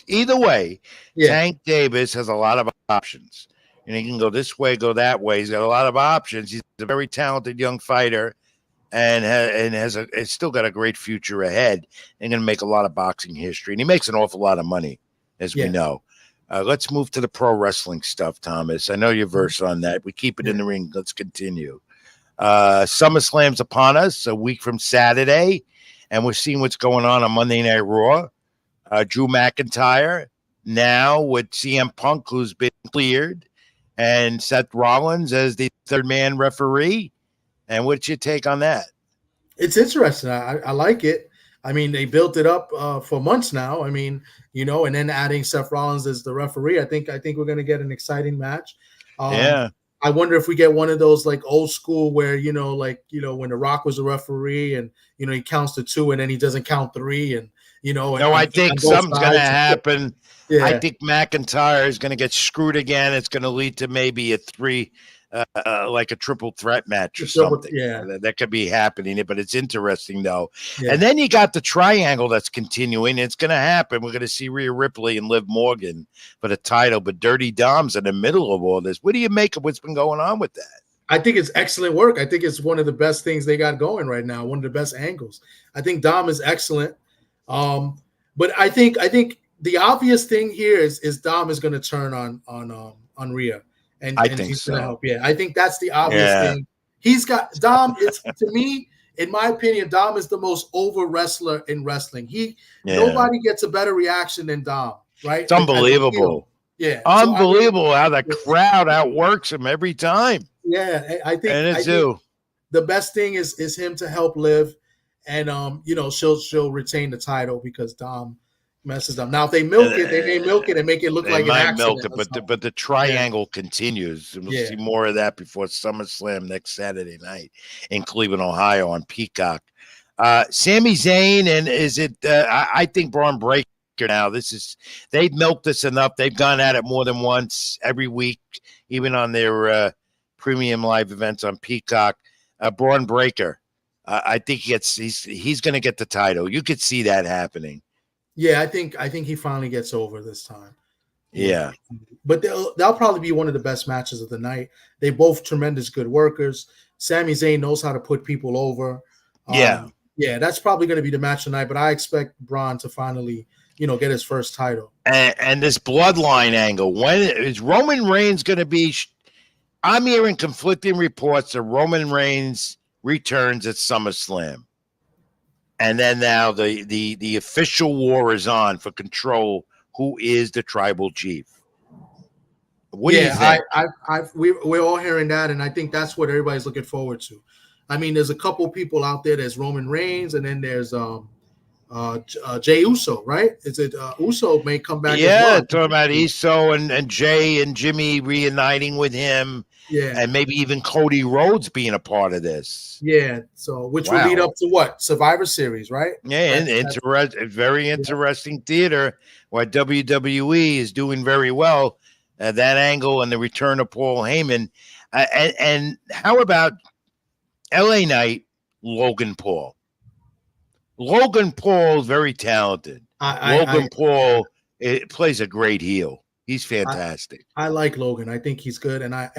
Either way, Tank Davis has a lot of options. And he can go this way, go that way. He's got a lot of options. He's a very talented young fighter, and has still got a great future ahead. And going to make a lot of boxing history. And he makes an awful lot of money, as we know. Let's move to the pro wrestling stuff, Thomas. I know you're versed on that. We keep it in the ring. Let's continue. SummerSlam's upon us a week from Saturday. And we're seeing what's going on Monday Night Raw. Drew McIntyre now with CM Punk, who's been cleared, and Seth Rollins as the third man referee. And what's your take on that? It's interesting. I like it. I mean, they built it up for months now. I mean, and then adding Seth Rollins as the referee. I think we're going to get an exciting match. I wonder if we get one of those like old school where, when The Rock was a referee and, he counts to 2 and then he doesn't count 3 and, I think something's going to happen. Yeah. I think McIntyre is going to get screwed again. It's going to lead to maybe a 3, like a triple threat match or something. Yeah. That could be happening, but it's interesting though. Yeah. And then you got the triangle that's continuing. It's going to happen. We're going to see Rhea Ripley and Liv Morgan for the title, but Dirty Dom's in the middle of all this. What do you make of what's been going on with that? I think it's excellent work. I think it's one of the best things they got going right now. One of the best angles. I think Dom is excellent. But I think the obvious thing here is Dom is going to turn on Rhea. And he's going to help. Yeah, I think that's the obvious thing. He's got Dom is, to me, in my opinion, Dom is the most over wrestler in wrestling. Nobody gets a better reaction than Dom, right? It's unbelievable. Yeah. Unbelievable how the crowd outworks him every time. Yeah, I think the best thing is him to help Liv, and she'll retain the title because Dom messes up. Now, if they milk it, they may milk it and make it look like an accident. But the triangle continues. And we'll see more of that before SummerSlam next Saturday night in Cleveland, Ohio on Peacock. Sami Zayn, and is it? I think Braun Breaker. Now they've milked this enough. They've gone at it more than once every week, even on their premium live events on Peacock. Braun Breaker, I think he's going to get the title. You could see that happening. Yeah, I think he finally gets over this time. Yeah, but that'll probably be one of the best matches of the night. They both tremendous good workers. Sami Zayn knows how to put people over. Yeah, that's probably going to be the match tonight. But I expect Braun to finally, get his first title. And this bloodline angle. When is Roman Reigns going to be? I'm hearing conflicting reports that Roman Reigns returns at SummerSlam. And then now the official war is on for control. Who is the tribal chief? What do you think? We're all hearing that, and I think that's what everybody's looking forward to. I mean, there's a couple people out there. There's Roman Reigns, and then there's Jey Uso, right? Is it Uso may come back? Yeah, talking about Uso and Jey and Jimmy reuniting with him. Yeah, and maybe even Cody Rhodes being a part of this. Yeah, so which will lead up to what? Survivor Series, right? Yeah, and very interesting theater where WWE is doing very well. That angle and the return of Paul Heyman. And how about LA Knight, Logan Paul? Logan Paul is very talented. Logan Paul plays a great heel. He's fantastic. I like Logan. I think he's good, and I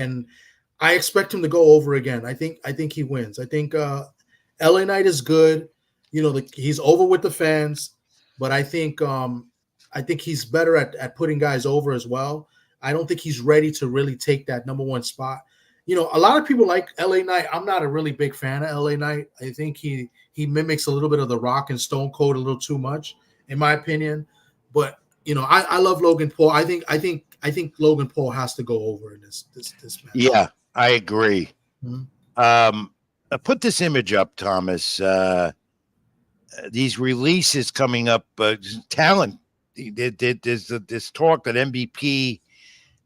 expect him to go over again. I think he wins. I think LA Knight is good. He's over with the fans, but I think I think he's better at putting guys over as well. I don't think he's ready to really take that number one spot. You know, a lot of people like LA Knight. I'm not a really big fan of LA Knight. I think he mimics a little bit of The Rock and Stone Cold a little too much, in my opinion. But you know, I love Logan Paul. I think Logan Paul has to go over in this match. Yeah, I agree. Mm-hmm. Put this image up, Thomas. These releases coming up, talent. There's this talk that MVP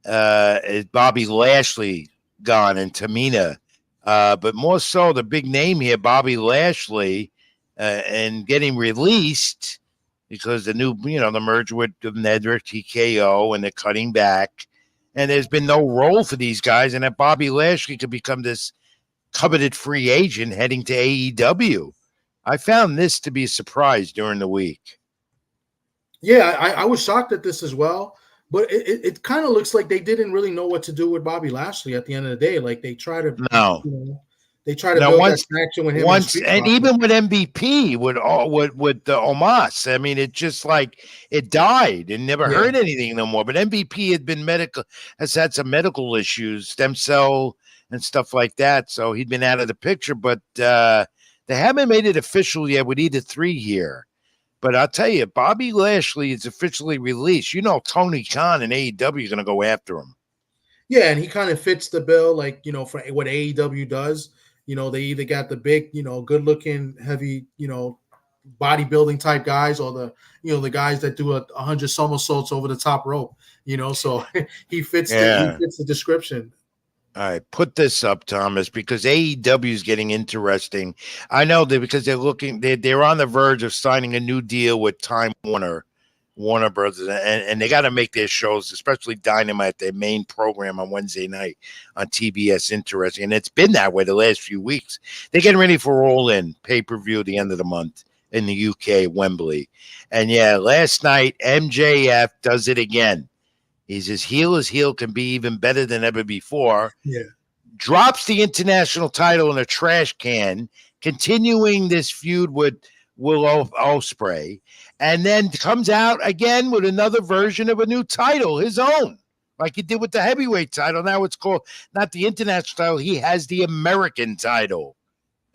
is Bobby Lashley gone and Tamina, but more so the big name here, Bobby Lashley, and getting released because the new, the merger with Nedrick TKO, and they're cutting back, and there's been no role for these guys, and that Bobby Lashley could become this coveted free agent heading to AEW. I found this to be a surprise during the week. Yeah, I was shocked at this as well, but it kind of looks like they didn't really know what to do with Bobby Lashley at the end of the day. Like they try to, they try to build that connection with him. And even with MVP, with the Omos, I mean, it just like it died and never heard anything no more. But MVP has had some medical issues, stem cell and stuff like that. So he'd been out of the picture, but they haven't made it official yet with either three here. But I'll tell you, Bobby Lashley is officially released. Tony Khan and AEW are going to go after him. Yeah, and he kind of fits the bill, like, for what AEW does. They either got the big, good-looking, heavy, bodybuilding type guys, or the guys that do 100 somersaults over the top rope. So he fits the description. All right, put this up, Thomas, because AEW is getting interesting. I know that because they're on the verge of signing a new deal with Time Warner Brothers, and they got to make their shows, especially Dynamite, their main program on Wednesday night on TBS, interesting. And it's been that way the last few weeks. They're getting ready for All In pay-per-view at the end of the month in the UK, Wembley. And yeah, last night, MJF does it again. He's as heel can be, even better than ever before. Yeah. Drops the international title in a trash can, continuing this feud with Will Ospreay, and then comes out again with another version of a new title, his own, like he did with the heavyweight title. Now it's called not the international title. He has the American title.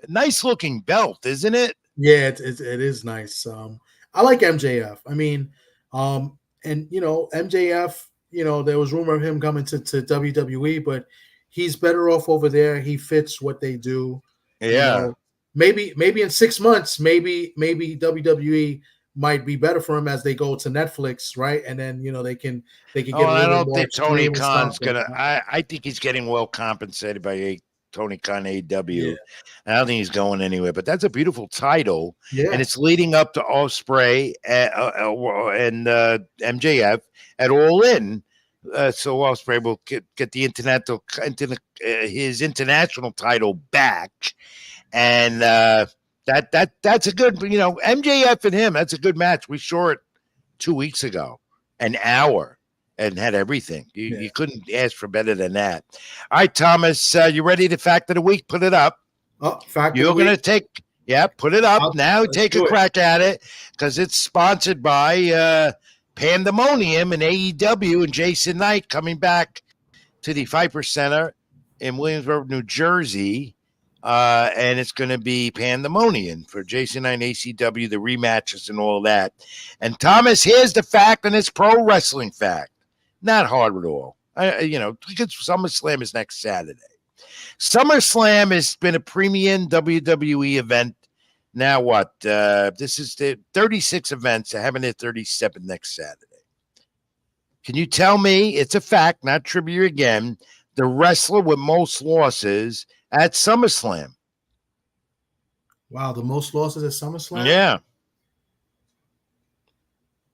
Nice looking belt, isn't it? Yeah, it is nice. I like MJF. I mean, and MJF, there was rumor of him coming to WWE, but he's better off over there. He fits what they do. Yeah. Maybe in 6 months, maybe WWE might be better for him as they go to Netflix, right? And then they can get. I don't think Tony Khan's gonna. I think he's getting well compensated by Tony Khan AEW. Yeah. I don't think he's going anywhere. But that's a beautiful title, and it's leading up to Ospreay and MJF at All In. So Ospreay will get the his international title back. And that's a good, MJF and him, that's a good match. We saw it 2 weeks ago, an hour, and had everything. You couldn't ask for better than that. All right, Thomas, you ready to fact of the week? Put it up. You're going to put it up. Now take a crack at it, because it's sponsored by Pandemonium and AEW and Jason Knight coming back to the Viper Center in Williamsburg, New Jersey. And it's going to be Pandemonium for Jason Knight and ACW, the rematches and all that. And Thomas, here's the fact, and it's pro wrestling fact. Not hard at all. Because SummerSlam is next Saturday. SummerSlam has been a premium WWE event. Now what? This is the 36 events. They're having their 37th next Saturday. Can you tell me, it's a fact, not trivia again, the wrestler with most losses at SummerSlam? Wow, the most losses at SummerSlam? Yeah.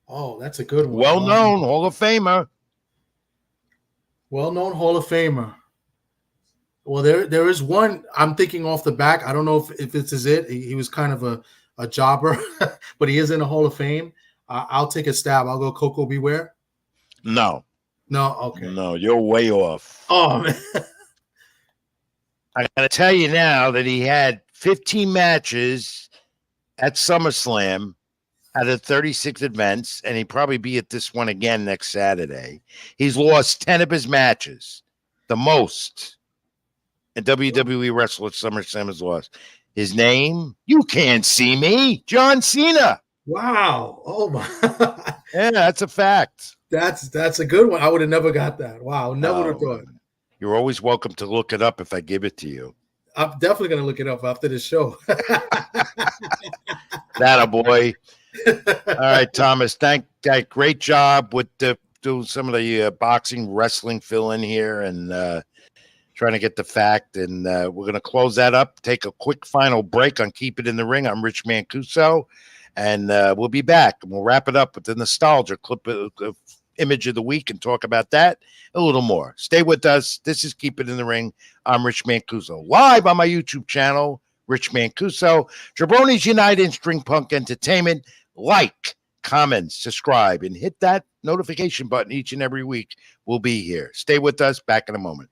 Oh, that's a good one. Well-known Hall of Famer. Well-known Hall of Famer. Well, there is one I'm thinking off the back. I don't know if this is it. He was kind of a jobber, but he is in the Hall of Fame. I'll take a stab. I'll go Coco Beware. No. Okay. No, you're way off. Oh, man. I got to tell you now that he had 15 matches at SummerSlam, out of 36 events, and he'd probably be at this one again next Saturday. He's lost 10 of his matches, the most a WWE wrestler at SummerSlam has lost. His name, you can't see me, John Cena. Wow. Oh my. Yeah, that's a fact. That's a good one. I would have never got that. Wow. Never would have thought. You're always welcome to look it up if I give it to you. I'm definitely going to look it up after this show. That a boy. All right, Thomas. Great job with doing some of the boxing, wrestling fill in here, and trying to get the fact. And we're going to close that up. Take a quick final break on Keep It in the Ring. I'm Rich Mancuso, and we'll be back. And we'll wrap it up with the nostalgia clip image of the week and talk about that a little more. Stay with us. This is Keep It in the Ring. I'm Rich Mancuso, live on my YouTube channel, Rich Mancuso, Jabronis United and String Punk Entertainment. Like, comment, subscribe, and hit that notification button each and every week. We'll be here. Stay with us. Back in a moment.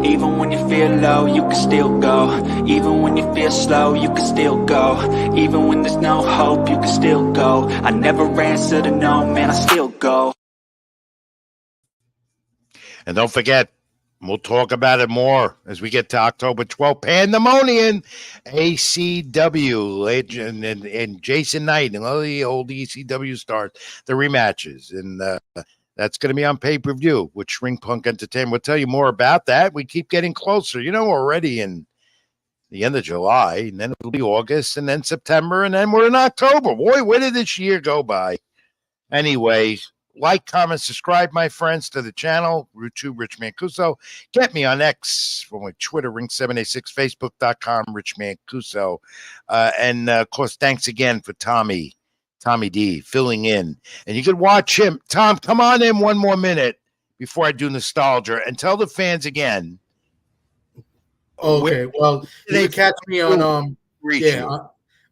Even when you feel low, you can still go. Even when you feel slow, you can still go. Even when there's no hope, you can still go. I never answer to no, man, I still go. And don't forget, we'll talk about it more as we get to October 12th. Pandemonium, ACW, Legend, and Jason Knight, and all the old ECW stars, the rematches. And that's going to be on pay-per-view with String Punk Entertainment. We'll tell you more about that. We keep getting closer. You know, we're already in the end of July, and then it'll be August, and then September, and then we're in October. Boy, where did this year go by? Anyway, like, comment, subscribe, my friends, to the channel, YouTube, Rich Mancuso. Get me on X, for my Twitter, Ring786, Facebook.com, Rich Mancuso. And, of course, thanks again for Tommy D filling in. And you can watch him. Tom, come on in one more minute before I do nostalgia and tell the fans Okay. Well, you can catch me on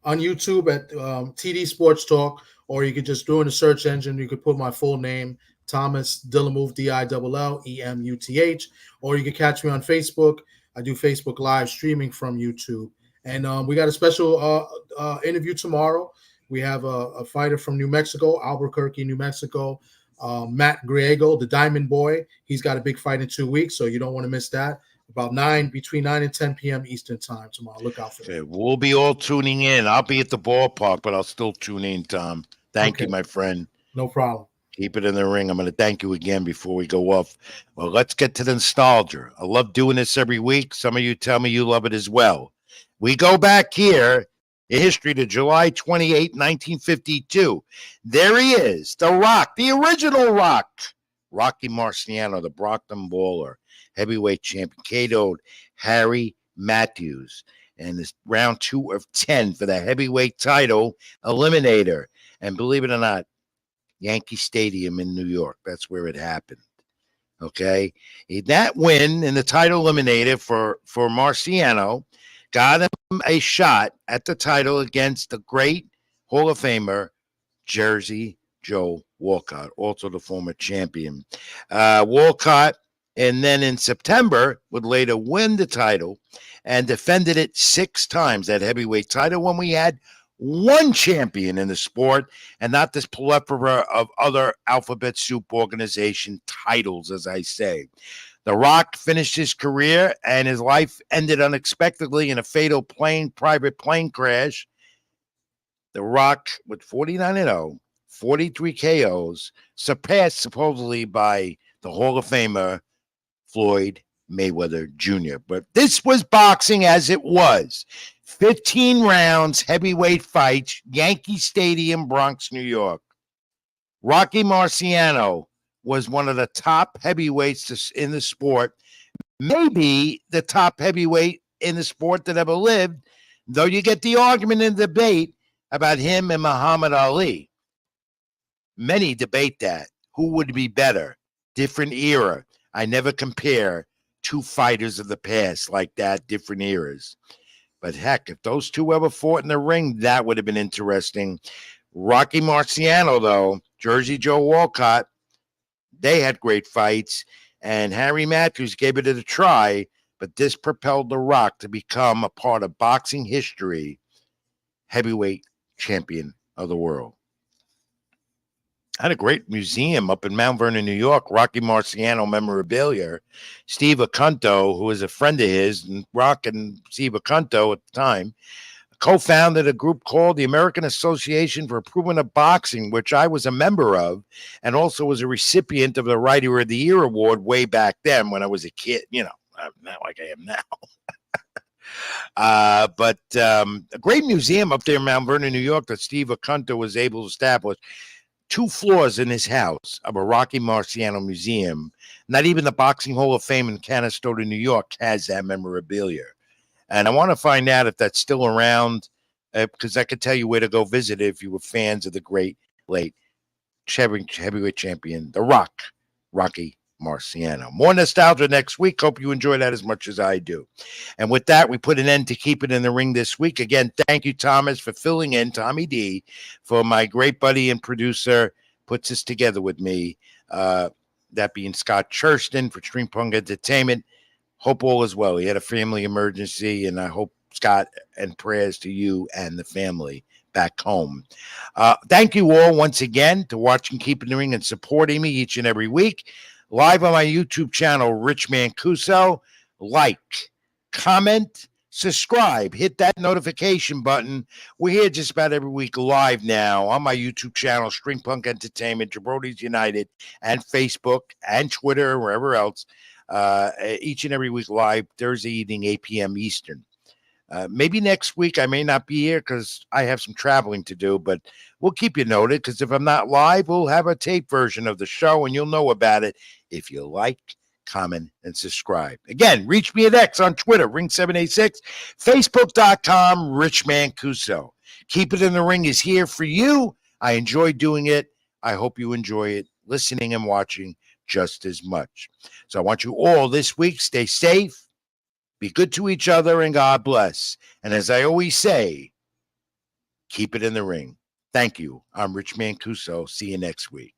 on YouTube at TD Sports Talk, or you could just do in the search engine. You could put my full name, Thomas Dillamouth, DILLEMUTH, or you can catch me on Facebook. I do Facebook live streaming from YouTube. And we got a special interview tomorrow. We have a fighter from New Mexico, Albuquerque, New Mexico, Matt Griego, the Diamond Boy. He's got a big fight in 2 weeks, so you don't want to miss that. Between 9 and 10 p.m. Eastern time tomorrow. Look out for it. We'll be all tuning in. I'll be at the ballpark, but I'll still tune in, Tom. Thank you, my friend. No problem. Keep it in the ring. I'm going to thank you again before we go off. Well, let's get to the nostalgia. I love doing this every week. Some of you tell me you love it as well. We go back here in history to July 28, 1952. There he is, The Rock, the original Rock. Rocky Marciano, the Brockton Baller, heavyweight champion, KO'd Harry Matthews. And it's round 2 of 10 for the heavyweight title eliminator. And believe it or not, Yankee Stadium in New York. That's where it happened. Okay. That win in the title eliminator for Marciano got him a shot at the title against the great Hall of Famer, Jersey Joe Walcott, also the former champion. Walcott, and then in September, would later win the title and defended it 6 times, that heavyweight title, when we had one champion in the sport and not this plethora of other alphabet soup organization titles, as I say. The Rock finished his career and his life ended unexpectedly in a fatal private plane crash. The Rock, with 49-0, 43 KOs, surpassed supposedly by the Hall of Famer Floyd Mayweather Jr. But this was boxing as it was. 15 rounds, heavyweight fights, Yankee Stadium, Bronx, New York. Rocky Marciano was one of the top heavyweights in the sport, maybe the top heavyweight in the sport that ever lived, though you get the argument and debate about him and Muhammad Ali. Many debate that. Who would be better? Different era. I never compare two fighters of the past like that, different eras. But heck, if those two ever fought in the ring, that would have been interesting. Rocky Marciano, though, Jersey Joe Walcott, they had great fights, and Harry Matthews gave it a try, but this propelled The Rock to become a part of boxing history, heavyweight champion of the world. I had a great museum up in Mount Vernon, New York, Rocky Marciano memorabilia. Steve Acunto, who was a friend of his, and Rock and Steve Acunto at the time, co-founded a group called the American Association for Improvement of Boxing, which I was a member of, and also was a recipient of the Writer of the Year award way back then when I was a kid, not like I am now. But a great museum up there in Mount Vernon, New York, that Steve Acunto was able to establish. 2 floors in his house of a Rocky Marciano museum. Not even the Boxing Hall of Fame in Canastota, New York, has that memorabilia. And I want to find out if that's still around, because I could tell you where to go visit it if you were fans of the great late heavyweight champion, The Rock, Rocky Marciano. More nostalgia next week. Hope you enjoy that as much as I do. And with that, we put an end to Keep It in the Ring this week. Again, thank you, Thomas, for filling in, Tommy D, for my great buddy and producer, puts this together with me. That being Scott Churston for Stream Punk Entertainment. Hope all is well. He had a family emergency, and I hope, Scott, and prayers to you and the family back home. Thank you all once again to watching Keep It in the Ring and supporting me each and every week. Live on my YouTube channel, Rich Mancuso. Like, comment, subscribe, hit that notification button. We're here just about every week live now on my YouTube channel, String Punk Entertainment, Jabronis United, and Facebook and Twitter, and wherever else. Each and every week live, Thursday evening, 8 p.m. Eastern. Maybe next week I may not be here because I have some traveling to do, but we'll keep you noted, because if I'm not live, we'll have a tape version of the show and you'll know about it if you like, comment, and subscribe. Again, reach me at X on Twitter, Ring786, Facebook.com, Rich Mancuso. Keep It in the Ring is here for you. I enjoy doing it. I hope you enjoy it, listening and watching just as much. So I want you all this week, stay safe, be good to each other, and God bless. And as I always say, keep it in the ring. Thank you. I'm Rich Mancuso. See you next week.